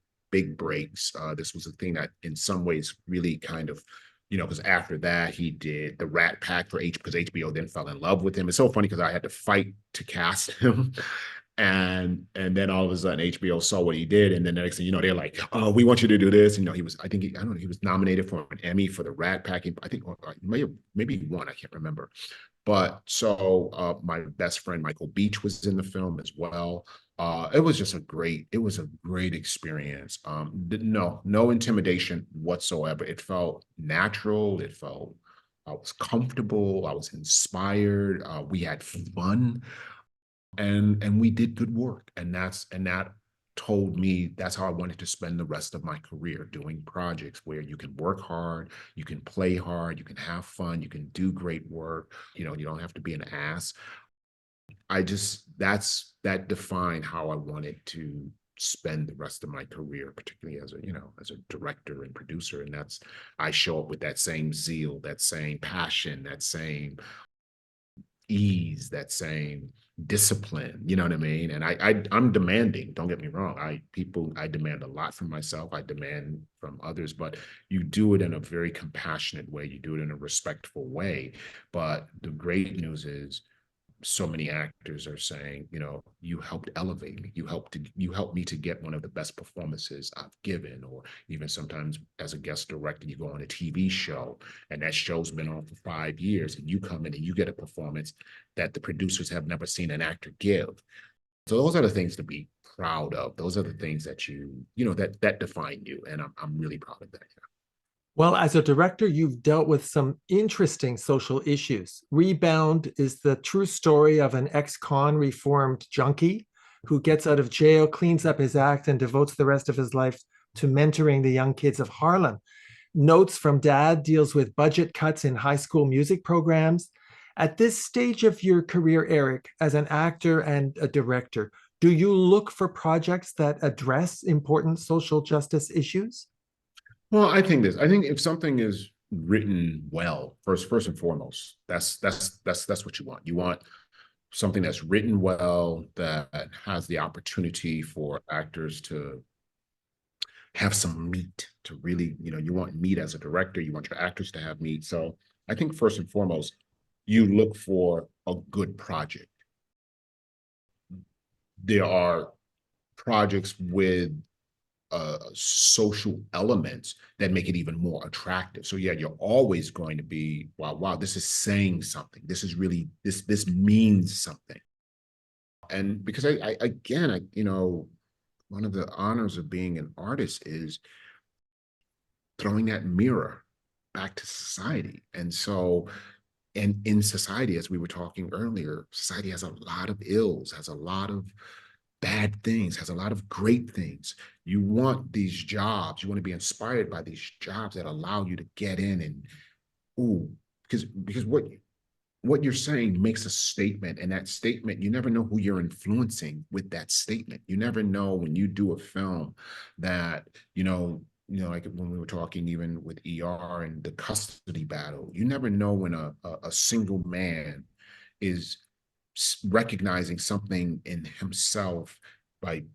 breaks. This was a thing that in some ways really kind of, because after that he did the Rat Pack for because HBO then fell in love with him. It's so funny because I had to fight to cast him. And then all of a sudden HBO saw what he did. And then the next thing they're like, oh, we want you to do this. He was, I don't know, he was nominated for an Emmy for the Rat Pack. I think maybe he won, I can't remember. But so my best friend Michael Beach was in the film as well. It was a great experience. No intimidation whatsoever. It felt natural. I was comfortable. I was inspired. We had fun, and we did good work. And that told me that's how I wanted to spend the rest of my career, doing projects where you can work hard, you can play hard, you can have fun, you can do great work. You don't have to be an ass. That defined how I wanted to spend the rest of my career, particularly as a director and producer. And I show up with that same zeal, that same passion, that same ease, that same discipline, you know what I mean? And I'm demanding, don't get me wrong. I demand a lot from myself. I demand from others, but you do it in a very compassionate way. You do it in a respectful way. But the great news is, so many actors are saying, you helped elevate me. You helped me to get one of the best performances I've given. Or even sometimes as a guest director, you go on a TV show and that show's been on for 5 years, and you come in and you get a performance that the producers have never seen an actor give. So those are the things to be proud of. Those are the things that that define you. And I'm really proud of that. Well, as a director, you've dealt with some interesting social issues. Rebound is the true story of an ex-con reformed junkie who gets out of jail, cleans up his act, and devotes the rest of his life to mentoring the young kids of Harlem. Notes from Dad deals with budget cuts in high school music programs. At this stage of your career, Eriq, as an actor and a director, do you look for projects that address important social justice issues? Well, I think if something is written well, first and foremost, that's what you want. You want something that's written well, that has the opportunity for actors to have some meat, to really, you want meat as a director, you want your actors to have meat. So I think first and foremost, you look for a good project. There are projects with social elements that make it even more attractive. So yeah, you're always going to be, wow, this is saying something. This is really, this means something. And because again, one of the honors of being an artist is throwing that mirror back to society. And so, and in society, as we were talking earlier, society has a lot of ills, has a lot of bad things, has a lot of great things. You want these jobs, you want to be inspired by these jobs that allow you to get in and, ooh, because what you're saying makes a statement, and that statement, you never know who you're influencing with that statement. You never know when you do a film that, like when we were talking even with ER and the custody battle, you never know when a single man is recognizing something in himself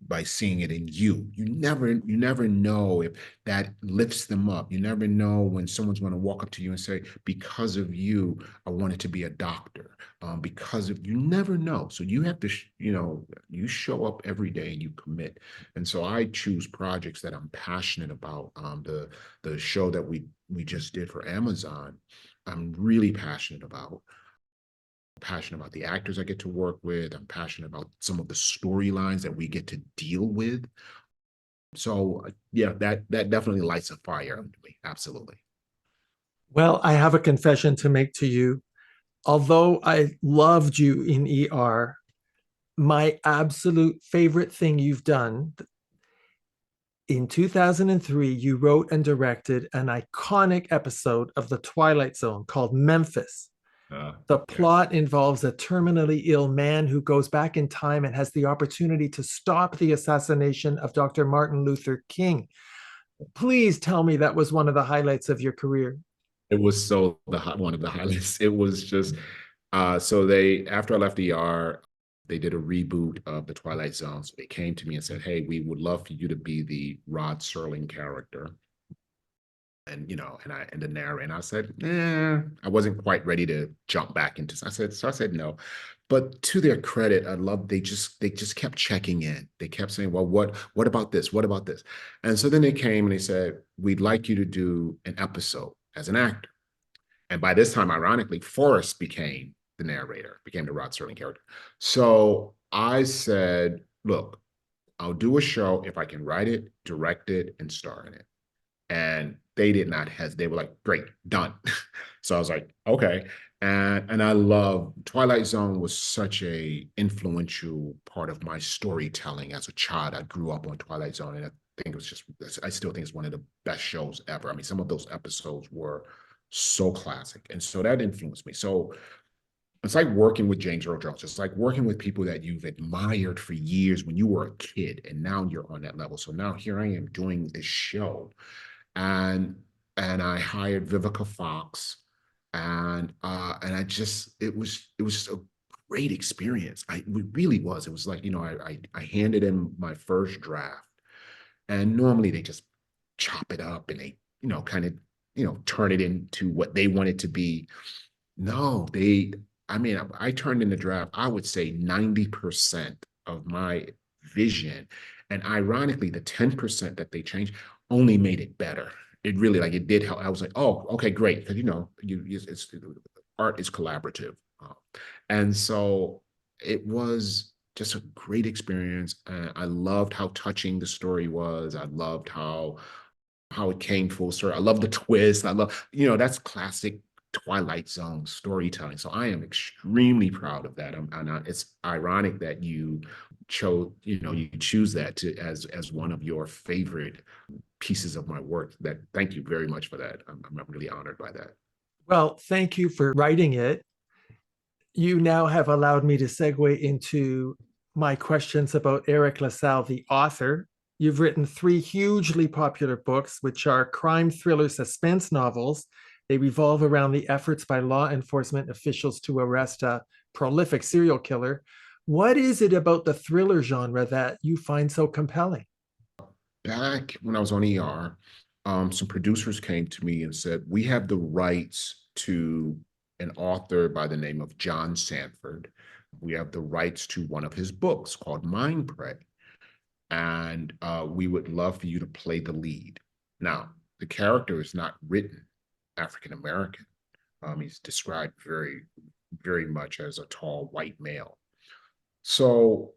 by seeing it in you. You never know if that lifts them up. You never know when someone's going to walk up to you and say, because of you, I wanted to be a doctor. Because of, you never know. So you have to, you show up every day and you commit. And so I choose projects that I'm passionate about. The show that we just did for Amazon, I'm really passionate about. Passionate about the actors I get to work with. I'm passionate about some of the storylines that we get to deal with. So yeah, that definitely lights a fire under me. Absolutely. Well, I have a confession to make to you. Although I loved you in ER, my absolute favorite thing you've done in 2003, you wrote and directed an iconic episode of The Twilight Zone called Memphis. The plot involves a terminally ill man who goes back in time and has the opportunity to stop the assassination of Dr. Martin Luther King. Please tell me that was one of the highlights of your career. It was one of the highlights. It was just so after I left ER, they did a reboot of The Twilight Zone. So they came to me and said, "Hey, we would love for you to be the Rod Serling character." And and the narrator, and I said, I wasn't quite ready to jump back into. I said no. But to their credit, they just kept checking in. They kept saying, well, what about this? What about this? And so then they came and they said, we'd like you to do an episode as an actor. And by this time, ironically, Forrest became the narrator, became the Rod Serling character. So I said, look, I'll do a show if I can write it, direct it, and star in it. And they did not hesitate. They were like, great, done. So I was like, okay. And I love Twilight Zone was such a influential part of my storytelling as a child. I grew up on Twilight Zone, and I still think it's one of the best shows ever. I mean, some of those episodes were so classic. And so that influenced me. So it's like working with James Earl Jones. It's like working with people that you've admired for years when you were a kid, and now you're on that level. So now here I am doing this show. And I hired Vivica Fox, and I just it was just a great experience. It really was. It was like, I handed in my first draft, and normally they just chop it up and they kind of turn it into what they want it to be. No, I turned in the draft, I would say 90% of my vision. And ironically, the 10% that they changed only made it better. It really, it did help. I was like, oh, okay, great. Because, art is collaborative. And so it was just a great experience. I loved how touching the story was. I loved how it came full circle. I love the twist. I love, that's classic Twilight Zone storytelling. So I am extremely proud of that. It's ironic that you you choose that as one of your favorite pieces of my work. Thank you very much for that. I'm really honored by that. Well, thank you for writing it. You now have allowed me to segue into my questions about Eriq La Salle, the author. You've written 3 hugely popular books, which are crime thriller suspense novels. They revolve around the efforts by law enforcement officials to arrest a prolific serial killer. What is it about the thriller genre that you find so compelling? Back when I was on ER, some producers came to me and said, we have the rights to an author by the name of John Sanford. We have the rights to one of his books called Mind Prey. And we would love for you to play the lead. Now, the character is not written African-American. He's described very, very much as a tall white male. So,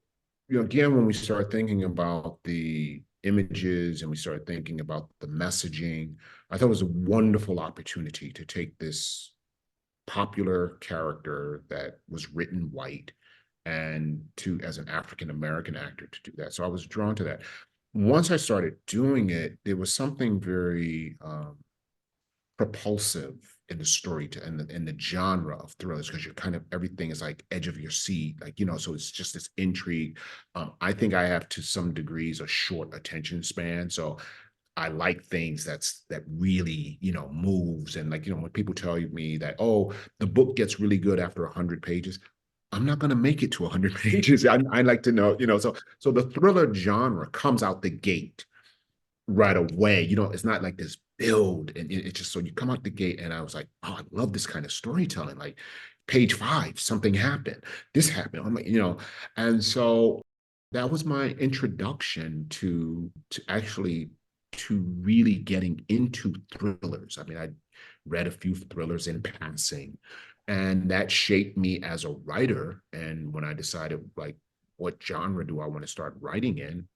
again, when we start thinking about the images and we started thinking about the messaging, I thought it was a wonderful opportunity to take this popular character that was written white and to, as an African-American actor, to do that. So I was drawn to that. Once I started doing it, there was something very propulsive in the story in the genre of thrillers, because you're kind of, everything is like edge of your seat, like, so it's just this intrigue. I think I have, to some degrees, a short attention span. So I like things that really, moves. And like, when people tell me that, oh, the book gets really good after 100 pages, I'm not going to make it to 100 pages. I like to know, so the thriller genre comes out the gate right away. It's not like this build, and it's just, so you come out the gate, and I was like, oh, I love this kind of storytelling. Like page 5, something happened, this happened. I'm like, and so that was my introduction to actually to really getting into thrillers. I mean, I read a few thrillers in passing, and that shaped me as a writer. And when I decided, like, what genre do I want to start writing in,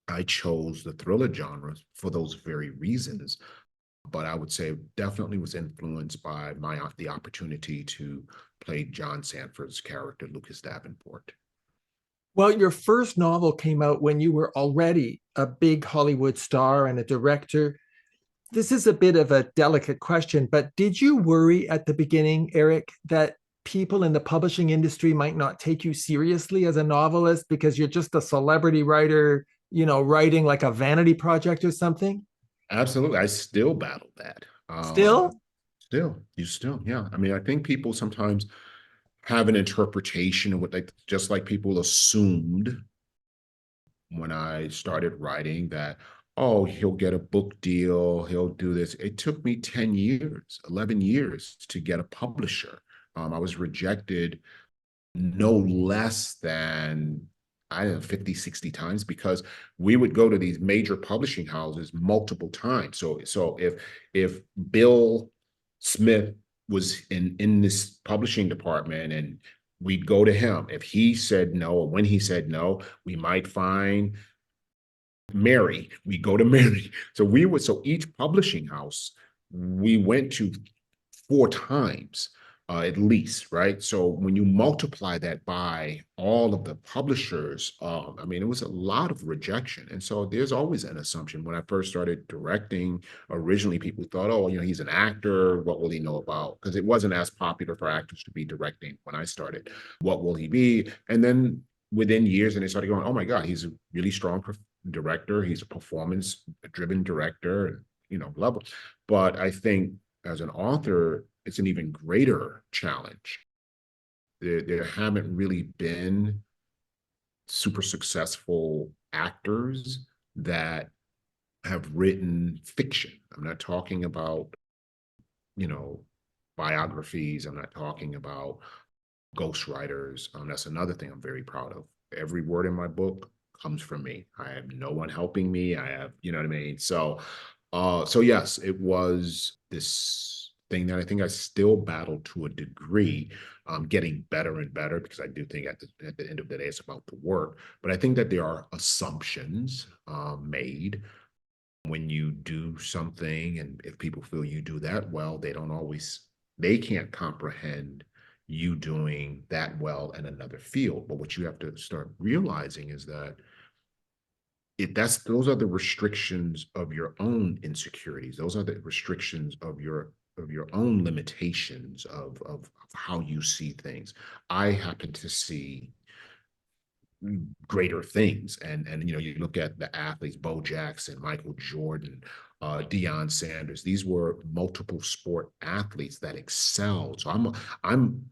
I chose the thriller genre for those very reasons. But I would say definitely was influenced by the opportunity to play John Sanford's character, Lucas Davenport. Well, your first novel came out when you were already a big Hollywood star and a director. This is a bit of a delicate question, but did you worry at the beginning, Eriq, that people in the publishing industry might not take you seriously as a novelist because you're just a celebrity writer, writing like a vanity project or something? Absolutely. I still battle that. Still? Yeah. I mean, I think people sometimes have an interpretation of what just like people assumed when I started writing that, oh, he'll get a book deal, he'll do this. It took me 10 years, 11 years to get a publisher. I was rejected no less than, I don't know, 50, 60 times, because we would go to these major publishing houses multiple times. So if Bill Smith was in this publishing department, and we'd go to him, if he said no, or when he said no, we might find Mary, we go to Mary. So each publishing house we went to 4 times. At least, right? So when you multiply that by all of the publishers, I mean, it was a lot of rejection. And so there's always an assumption. When I first started directing, originally people thought, oh, he's an actor, what will he know about? Because it wasn't as popular for actors to be directing when I started. What will he be? And then within years, and they started going, oh my God, he's a really strong director. He's a performance-driven director, and, blah, blah. But I think as an author, it's an even greater challenge. There haven't really been super successful actors that have written fiction. I'm not talking about, biographies. I'm not talking about ghostwriters. That's another thing I'm very proud of. Every word in my book comes from me. I have no one helping me. I have, you know what I mean? So yes, it was this thing that I think I still battle to a degree, getting better and better, because I do think at the end of the day, it's about the work. But I think that there are assumptions made when you do something, and if people feel you do that well, they can't comprehend you doing that well in another field. But what you have to start realizing is that those are the restrictions of your own insecurities. Those are the restrictions of your own limitations of how you see things. I happen to see greater things. And you look at the athletes, Bo Jackson, Michael Jordan, Deion Sanders. These were multiple sport athletes that excelled. So I'm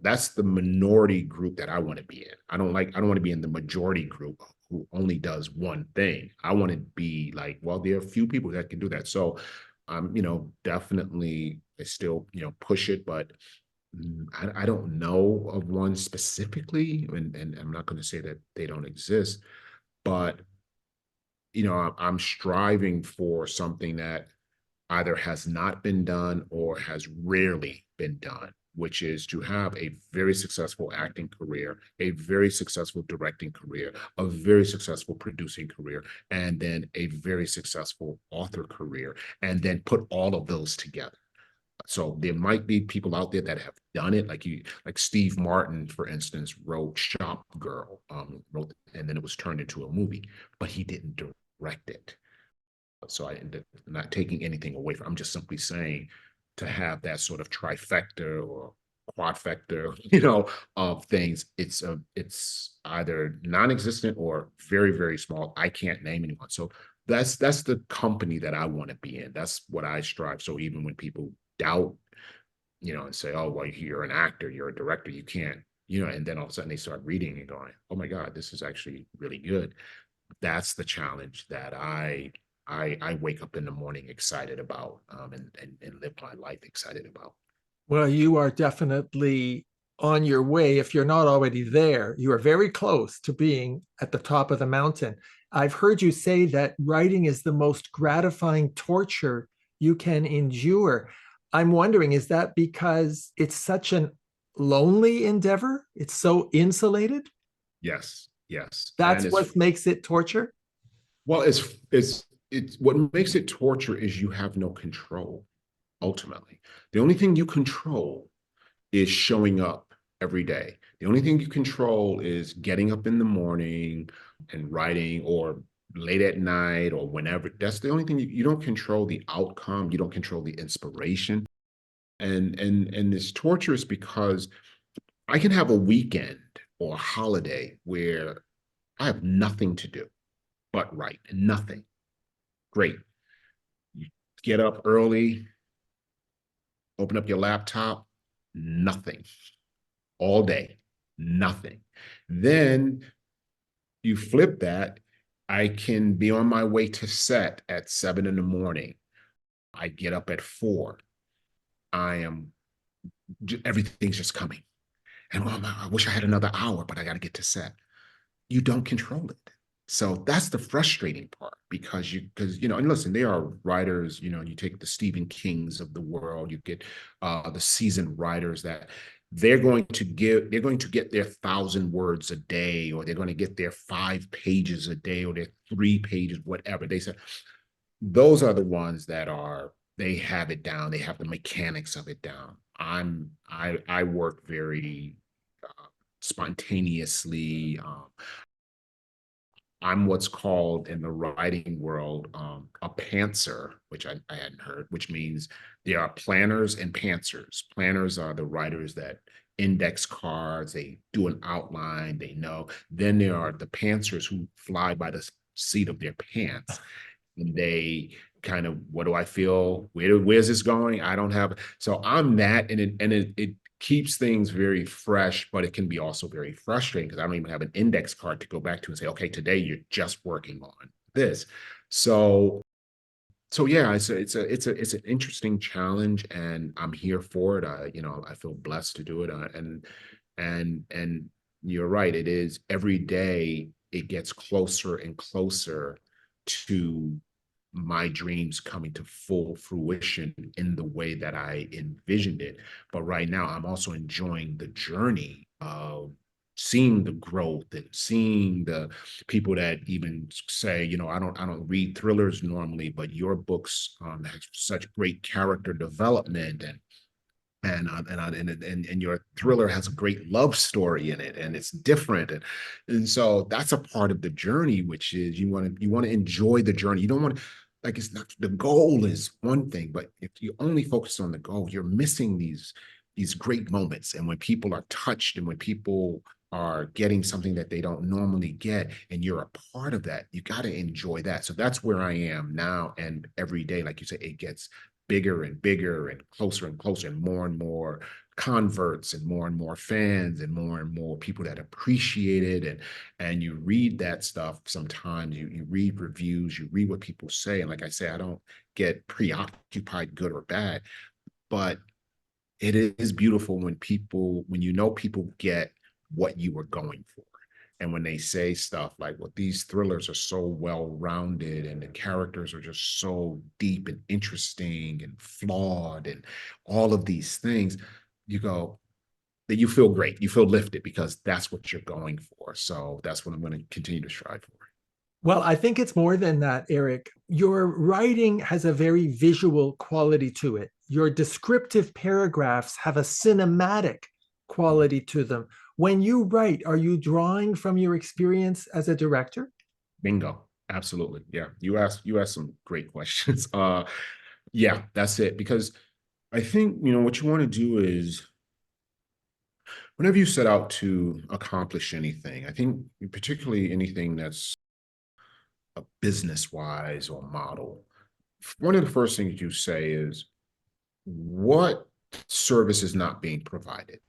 that's the minority group that I want to be in. I don't want to be in the majority group who only does one thing. I want to be like, well, there are a few people that can do that. So I'm, definitely I still, push it, but I don't know of one specifically, and I'm not going to say that they don't exist, but I'm striving for something that either has not been done or has rarely been done, which is to have a very successful acting career, a very successful directing career, a very successful producing career, and then a very successful author career, and then put all of those together. So there might be people out there that have done it, like Steve Martin, for instance, wrote Shop Girl, and then it was turned into a movie, but he didn't direct it. So I'm not taking anything away from. I'm just simply saying to have that sort of trifecta or quadfecta, of things. It's either non-existent or very, very small. I can't name anyone. So that's the company that I want to be in. That's what I strive. So even when people doubt, and say, oh, well, you're an actor, you're a director, you can't, and then all of a sudden they start reading and going, oh my God, this is actually really good. That's the challenge that I wake up in the morning excited about, and live my life excited about. Well, you are definitely on your way. If you're not already there, you are very close to being at the top of the mountain. I've heard you say that writing is the most gratifying torture you can endure. I'm wondering, is that because it's such an lonely endeavor? It's so insulated? Yes, yes. That's what makes it torture? Well, it's what makes it torture is you have no control, ultimately. The only thing you control is showing up every day. The only thing you control is getting up in the morning and writing, or late at night, or whenever. That's the only thing. You don't control the outcome. You don't control the inspiration. And this torture is because I can have a weekend or a holiday where I have nothing to do but write, nothing. Great. You get up early, open up your laptop, nothing. All day, nothing. Then you flip that. I can be on my way to set at 7 in the morning. I get up at 4. Everything's just coming. And well, I wish I had another hour, but I got to get to set. You don't control it. So that's the frustrating part, because and listen, there are writers, you take the Stephen Kings of the world, you get the seasoned writers that they're going to get their 1,000 words a day, or they're going to get their 5 pages a day, or their 3 pages, whatever. They said those are the ones that they have it down. They have the mechanics of it down. I work very spontaneously. I'm what's called in the writing world a pantser, which I hadn't heard, which means there are planners and pantsers. Planners are the writers that index cards, they do an outline, they know. Then there are the pantsers who fly by the seat of their pants. And they kind of, what do I feel? Where's this going? I don't have. So I'm that, and it keeps things very fresh, but it can be also very frustrating because I don't even have an index card to go back to and say, okay, today you're just working on this. So yeah, it's an interesting challenge, and I'm here for it. I feel blessed to do it. And you're right. It is every day it gets closer and closer to my dreams coming to full fruition in the way that I envisioned it. But right now, I'm also enjoying the journey of seeing the growth and seeing the people that even say, I don't read thrillers normally, but your books have such great character development, and your thriller has a great love story in it, and it's different, and so that's a part of the journey, which is you want to enjoy the journey. You don't want to, like, it's not, the goal is one thing, but if you only focus on the goal, you're missing these great moments, and when people are touched, and when people are getting something that they don't normally get, and you're a part of that, you got to enjoy that. So that's where I am now, and every day, like you say, it gets bigger and closer and more converts and more fans and more people that appreciate it. And you read that stuff. Sometimes you read reviews, you read what people say. And like I say, I don't get preoccupied, good or bad, but it is beautiful when people get what you were going for. And when they say stuff like, well, these thrillers are so well-rounded and the characters are just so deep and interesting and flawed and all of these things, you go, that you feel great. You feel lifted because that's what you're going for. So that's what I'm going to continue to strive for. Well, I think it's more than that, Eriq. Your writing has a very visual quality to it. Your descriptive paragraphs have a cinematic quality to them. When you write, are you drawing from your experience as a director? Bingo. Absolutely. Yeah. You asked some great questions. Yeah, that's it. Because I think, what you want to do is whenever you set out to accomplish anything, I think particularly anything that's a business wise or model, one of the first things you say is what service is not being provided.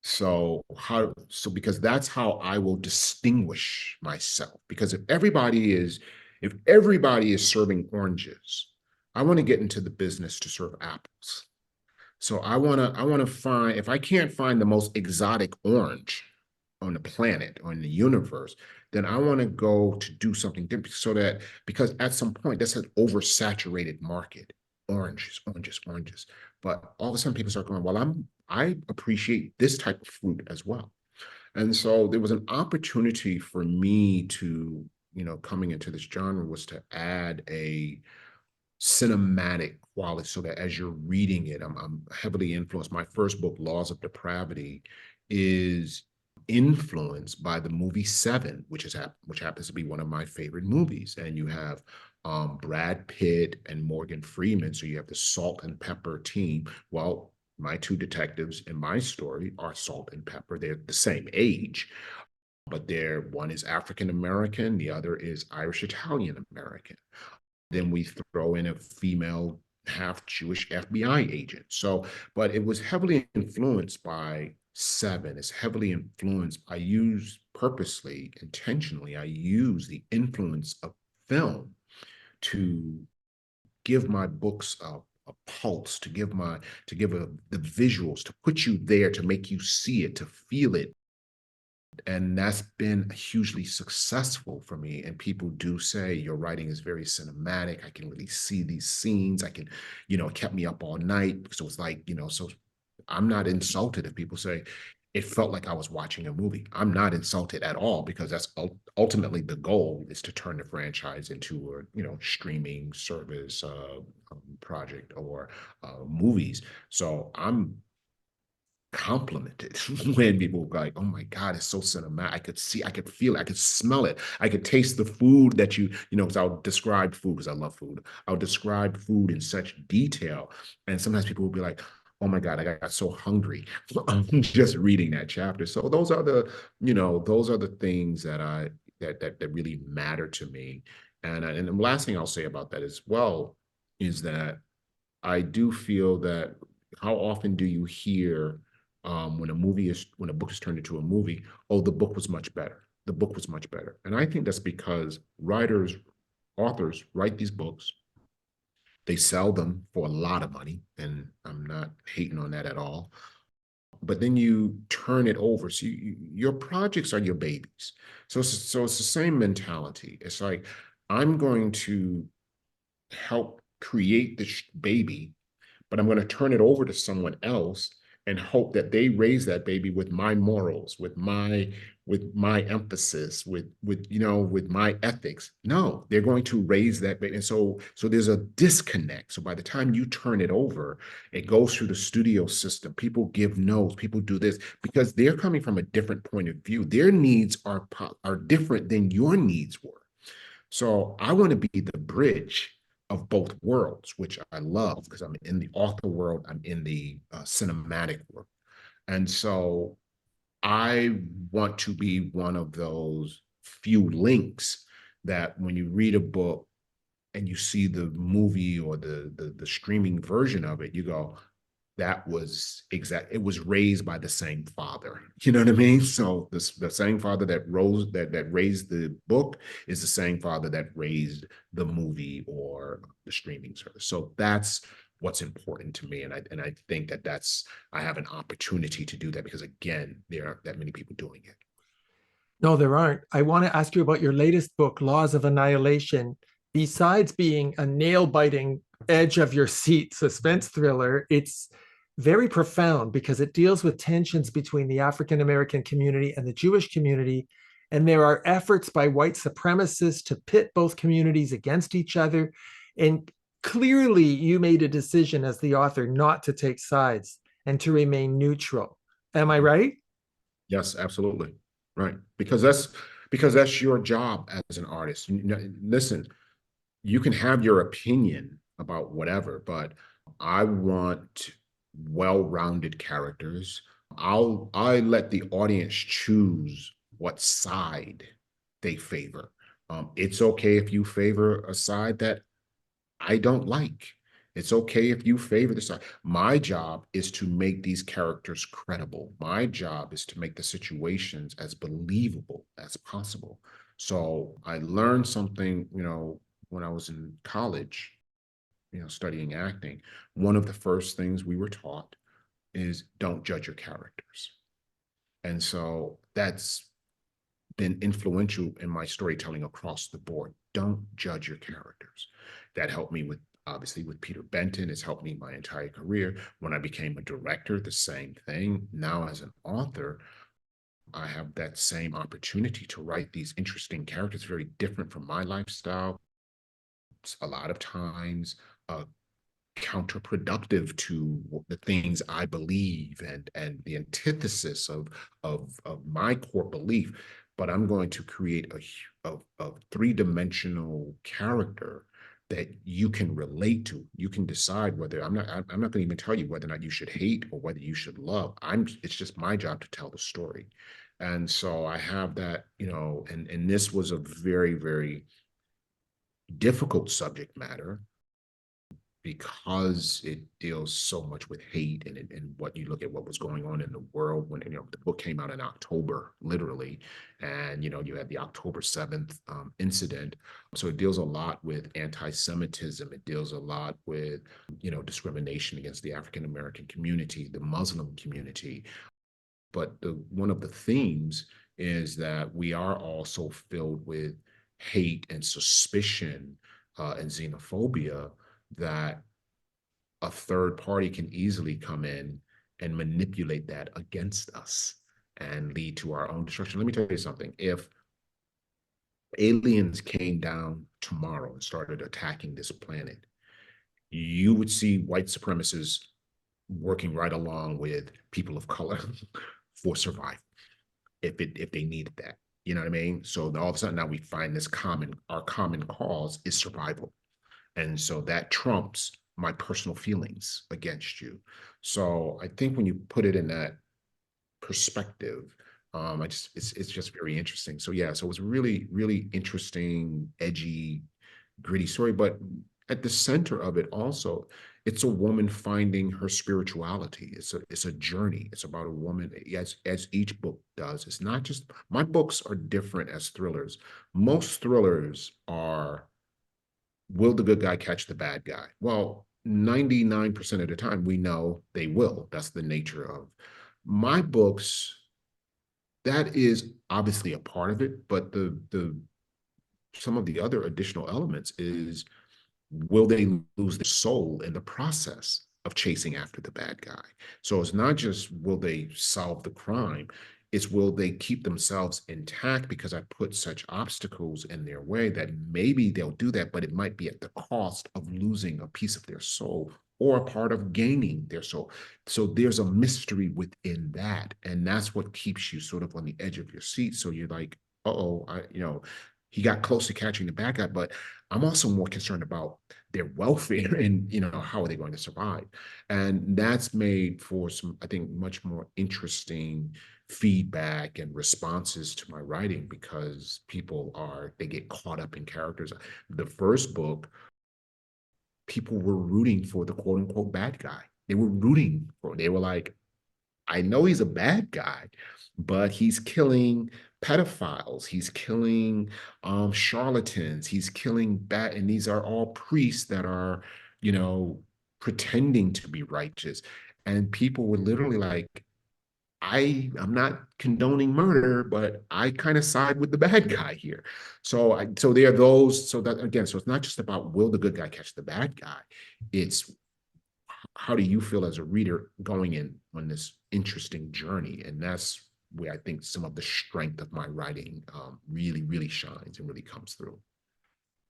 So because that's how I will distinguish myself. Because if everybody is serving oranges, I want to get into the business to serve apples. So I want to find, if I can't find the most exotic orange on the planet or in the universe, then I want to go to do something different, so that, because at some point that's an oversaturated market. Oranges. But all of a sudden people start going, well, I appreciate this type of fruit as well. And so there was an opportunity for me to, coming into this genre, was to add a cinematic quality, so that as you're reading it, I'm heavily influenced. My first book, Laws of Depravity, is influenced by the movie Seven, which happens to be one of my favorite movies. And you have Brad Pitt and Morgan Freeman, so you have the salt and pepper team. Well, my two detectives in my story are salt and pepper. They're the same age, but one is African American, the other is Irish Italian American. Then we throw in a female half Jewish FBI agent. So, but it was heavily influenced by Seven. It's heavily influenced. Purposely, intentionally, I use the influence of film to give my books a pulse, to give the visuals, to put you there, to make you see it, to feel it. And that's been hugely successful for me. And people do say your writing is very cinematic. I can really see these scenes. I can, it kept me up all night. So it's like, so I'm not insulted if people say it felt like I was watching a movie. I'm not insulted at all, because that's ultimately the goal, is to turn the franchise into a, streaming service project or movies. So I'm complimented when people go like, oh my God, it's so cinematic. I could see, I could feel it, I could smell it, I could taste the food that because I'll describe food, because I love food. I'll describe food in such detail. And sometimes people will be like, oh my God, I got so hungry just reading that chapter. So those are the things that that really matter to me. And the last thing I'll say about that as well is that I do feel that, how often do you hear when a book is turned into a movie, oh, the book was much better. The book was much better. And I think that's because authors write these books, they sell them for a lot of money, and I'm not hating on that at all. But then you turn it over. So your projects are your babies. So it's the same mentality. It's like, I'm going to help create this baby, but I'm going to turn it over to someone else, and hope that they raise that baby with my morals, with my emphasis, with my ethics. No, they're going to raise that baby. And so there's a disconnect. So by the time you turn it over, it goes through the studio system. People give notes, people do this because they're coming from a different point of view. Their needs are different than your needs were. So I want to be the bridge of both worlds, which I love because I'm in the author world, I'm in the cinematic world. And so I want to be one of those few links that when you read a book and you see the movie or the streaming version of it, you go, that was it was raised by the same father. You know what I mean? So the same father that raised the book is the same father that raised the movie or the streaming service. So that's what's important to me. And I think I have an opportunity to do that because again, there aren't that many people doing it. No, there aren't. I want to ask you about your latest book, Laws of Annihilation. Besides being a nail-biting, edge of your seat suspense thriller, it's very profound because it deals with tensions between the African American community and the Jewish community. And there are efforts by white supremacists to pit both communities against each other. And clearly, you made a decision as the author not to take sides and to remain neutral. Am I right? Yes, absolutely. Right. Because that's your job as an artist. Listen, you can have your opinion about whatever, but I want well-rounded characters. I let the audience choose what side they favor. It's okay if you favor a side that I don't like. It's okay if you favor the side. My job is to make these characters credible. My job is to make the situations as believable as possible. So I learned something, when I was in college, studying acting. One of the first things we were taught is don't judge your characters. And so that's been influential in my storytelling across the board. Don't judge your characters. That helped me obviously with Peter Benton. It's helped me my entire career. When I became a director, the same thing. Now as an author, I have that same opportunity to write these interesting characters, very different from my lifestyle. It's a lot of times counterproductive to the things I believe and the antithesis of my core belief. But I'm going to create a three-dimensional character that you can relate to. You can decide whether I'm not going to even tell you whether or not you should hate or whether you should love. It's just my job to tell the story. And so I have that, and this was a very, very difficult subject matter because it deals so much with hate and what you look at what was going on in the world when the book came out in October, literally, and you had the October 7th incident. So it deals a lot with anti-Semitism. It deals a lot with discrimination against the African American community, the Muslim community. But one of the themes is that we are also filled with hate and suspicion and xenophobia that a third party can easily come in and manipulate that against us and lead to our own destruction. Let me tell you something. If aliens came down tomorrow and started attacking this planet, you would see white supremacists working right along with people of color for survival if they needed that. You know what I mean? So all of a sudden now we find our common cause is survival. And so that trumps my personal feelings against you. So I think when you put it in that perspective, it's just very interesting. So yeah, so it was really, really interesting, edgy, gritty story. But at the center of it also, it's a woman finding her spirituality. It's a journey. It's about a woman, as each book does. It's not just, my books are different as thrillers. Most thrillers are, will the good guy catch the bad guy? Well, 99% of the time, we know they will. That's the nature of my books. That is obviously a part of it, but some of the other additional elements is, will they lose their soul in the process? of chasing after the bad guy. So it's not just will they solve the crime, it's will they keep themselves intact because I put such obstacles in their way that maybe they'll do that, but it might be at the cost of losing a piece of their soul or a part of gaining their soul. So there's a mystery within that. And that's what keeps you sort of on the edge of your seat. So you're like, uh-oh, he got close to catching the bad guy, but I'm also more concerned about their welfare and, how are they going to survive? And that's made for some, I think, much more interesting feedback and responses to my writing because they get caught up in characters. The first book, people were rooting for the quote unquote bad guy. They were like, I know he's a bad guy, but he's killing pedophiles, he's killing charlatans, he's killing bad, and these are all priests that are, pretending to be righteous. And people were literally like, I'm not condoning murder, but I kind of side with the bad guy here. So there are those, so that again, so it's not just about will the good guy catch the bad guy, it's how do you feel as a reader going in on this interesting journey? And that's where I think some of the strength of my writing really, really shines and really comes through.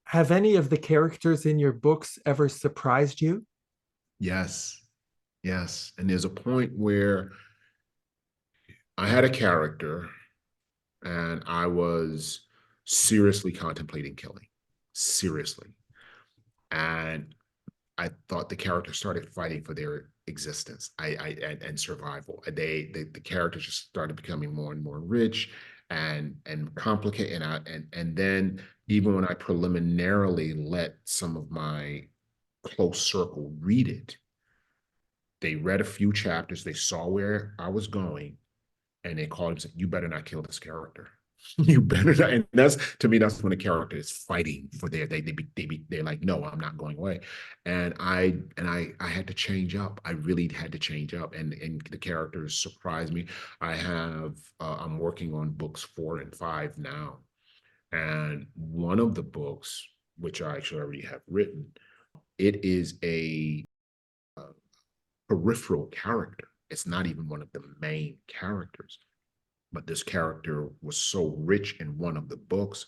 Have any of the characters in your books ever surprised you? Yes. And there's a point where I had a character and I was seriously contemplating killing, seriously. And I thought the character started fighting for their existence and survival. The character just started becoming more and more rich and complicated. And then even when I preliminarily let some of my close circle read it, they read a few chapters, they saw where I was going, and they called him and said, "You better not kill this character." You better not. And that's, to me, that's when the character is fighting for they're like, no, I'm not going away. And I had to change up. I really had to change up, and the characters surprised me. I'm working on books 4 and 5 now, and one of the books, which I actually already have written, it is a peripheral character. It's not even one of the main characters. But this character was so rich in one of the books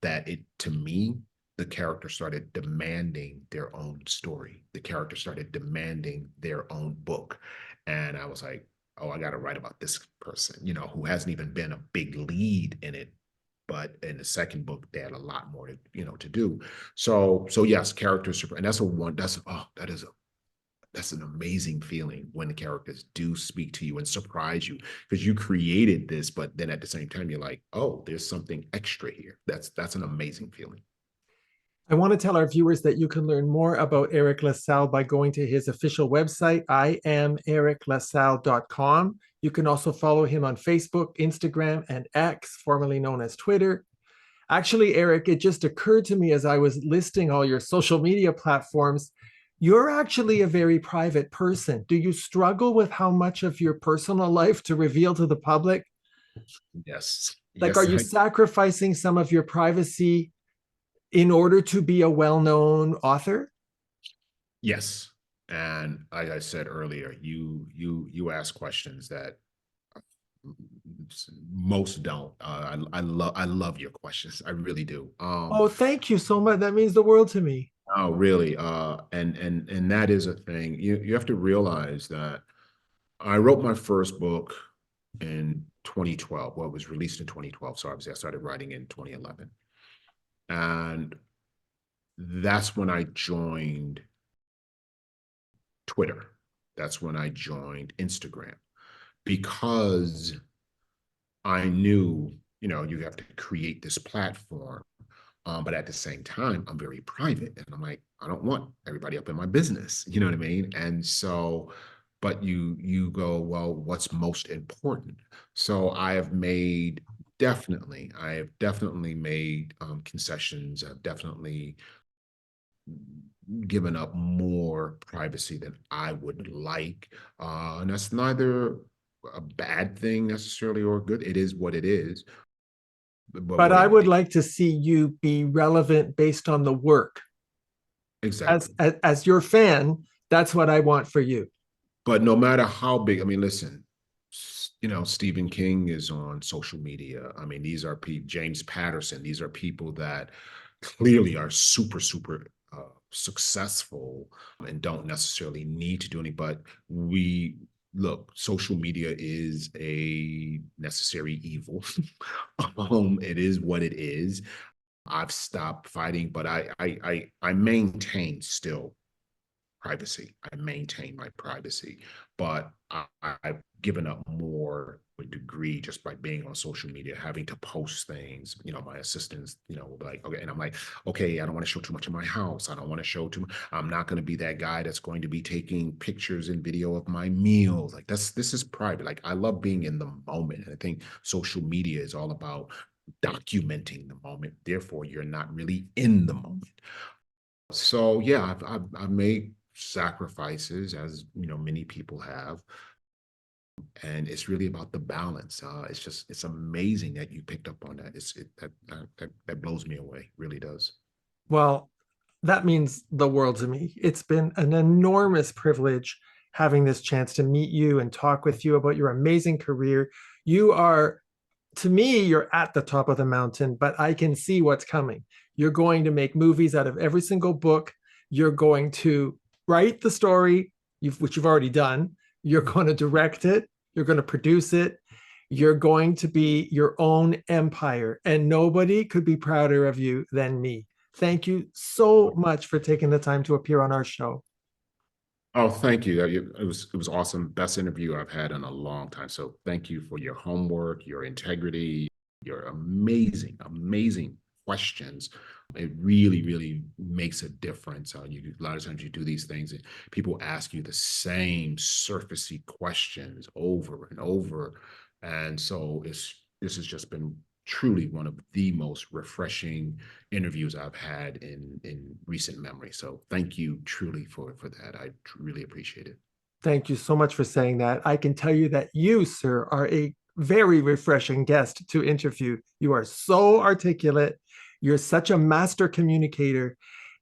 that to me, the character started demanding their own story. The character started demanding their own book. And I was like, oh, I got to write about this person, who hasn't even been a big lead in it. But in the second book, they had a lot more to do. So yes, characters, and that's an amazing feeling when the characters do speak to you and surprise you because you created this, but then at the same time, you're like, oh, there's something extra here. That's an amazing feeling. I want to tell our viewers that you can learn more about Eriq La Salle by going to his official website, iameriqlasalle.com. You can also follow him on Facebook, Instagram, and X, formerly known as Twitter. Actually, Eriq, it just occurred to me as I was listing all your social media platforms, you're actually a very private person. Do you struggle with how much of your personal life to reveal to the public? Yes. Like, are you sacrificing some of your privacy in order to be a well-known author? Yes. And like I said earlier, you ask questions that most don't. I love your questions. I really do. Oh, thank you so much. That means the world to me. Oh, really? And that is a thing. You have to realize that I wrote my first book in 2012. Well, it was released in 2012. So obviously I started writing in 2011. And that's when I joined Twitter. That's when I joined Instagram, because I knew, you have to create this platform. But at the same time, I'm very private, and I'm like, I don't want everybody up in my business. You know what I mean? And so, but you go, well, what's most important? So I have definitely made concessions. I've definitely given up more privacy than I would like. And that's neither a bad thing necessarily or good. It is what it is. But I would like to see you be relevant based on the work. Exactly. As your fan, That's what I want for you. But no matter how big, I mean, listen, Stephen King is on social media. I mean, these are people, James Patterson, these are people that clearly are super, super successful and don't necessarily need to do any, but look, social media is a necessary evil. It is what it is. I've stopped fighting, but I maintain still privacy. I maintain my privacy, but I've given up more a degree just by being on social media, having to post things. My assistants, like, okay, and I'm like, okay, I don't want to show too much of my house. I don't want to show too much. I'm not going to be that guy that's going to be taking pictures and video of my meals. Like this is private. Like I love being in the moment. And I think social media is all about documenting the moment. Therefore, you're not really in the moment. So yeah, I've made sacrifices, as many people have, and it's really about the balance. It's amazing that you picked up on that. That blows me away, really does. Well, that means the world to me. It's been an enormous privilege having this chance to meet you and talk with you about your amazing career. You are, to me, you're at the top of the mountain, but I can see what's coming. You're going to make movies out of every single book. You're going to write the story, which you've already done. You're going to direct it. You're going to produce it. You're going to be your own empire, and nobody could be prouder of you than me. Thank you so much for taking the time to appear on our show. Oh, thank you. It was awesome. Best interview I've had in a long time. So thank you for your homework, your integrity, your amazing, amazing questions. It really, really makes a difference. A lot of times you do these things and people ask you the same surfacey questions over and over. And so this has just been truly one of the most refreshing interviews I've had in recent memory. So thank you truly for that. I really appreciate it. Thank you so much for saying that. I can tell you that you, sir, are a very refreshing guest to interview. You are so articulate. You're such a master communicator,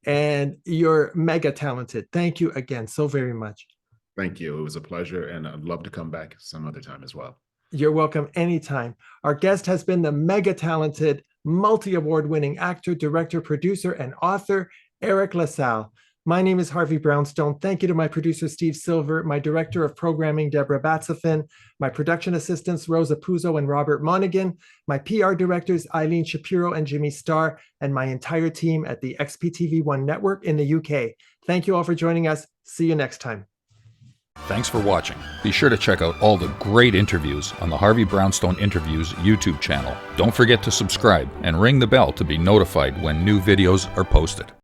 and you're mega talented. Thank you again so very much. Thank you. It was a pleasure, and I'd love to come back some other time as well. You're welcome anytime. Our guest has been the mega talented, multi-award winning actor, director, producer, and author, Eriq La Salle. My name is Harvey Brownstone. Thank you to my producer, Steve Silver, my director of programming, Deborah Batsafin, my production assistants, Rosa Puzo and Robert Monaghan, my PR directors, Eileen Shapiro and Jimmy Starr, and my entire team at the XPTV1 network in the UK. Thank you all for joining us. See you next time. Thanks for watching. Be sure to check out all the great interviews on the Harvey Brownstone Interviews YouTube channel. Don't forget to subscribe and ring the bell to be notified when new videos are posted.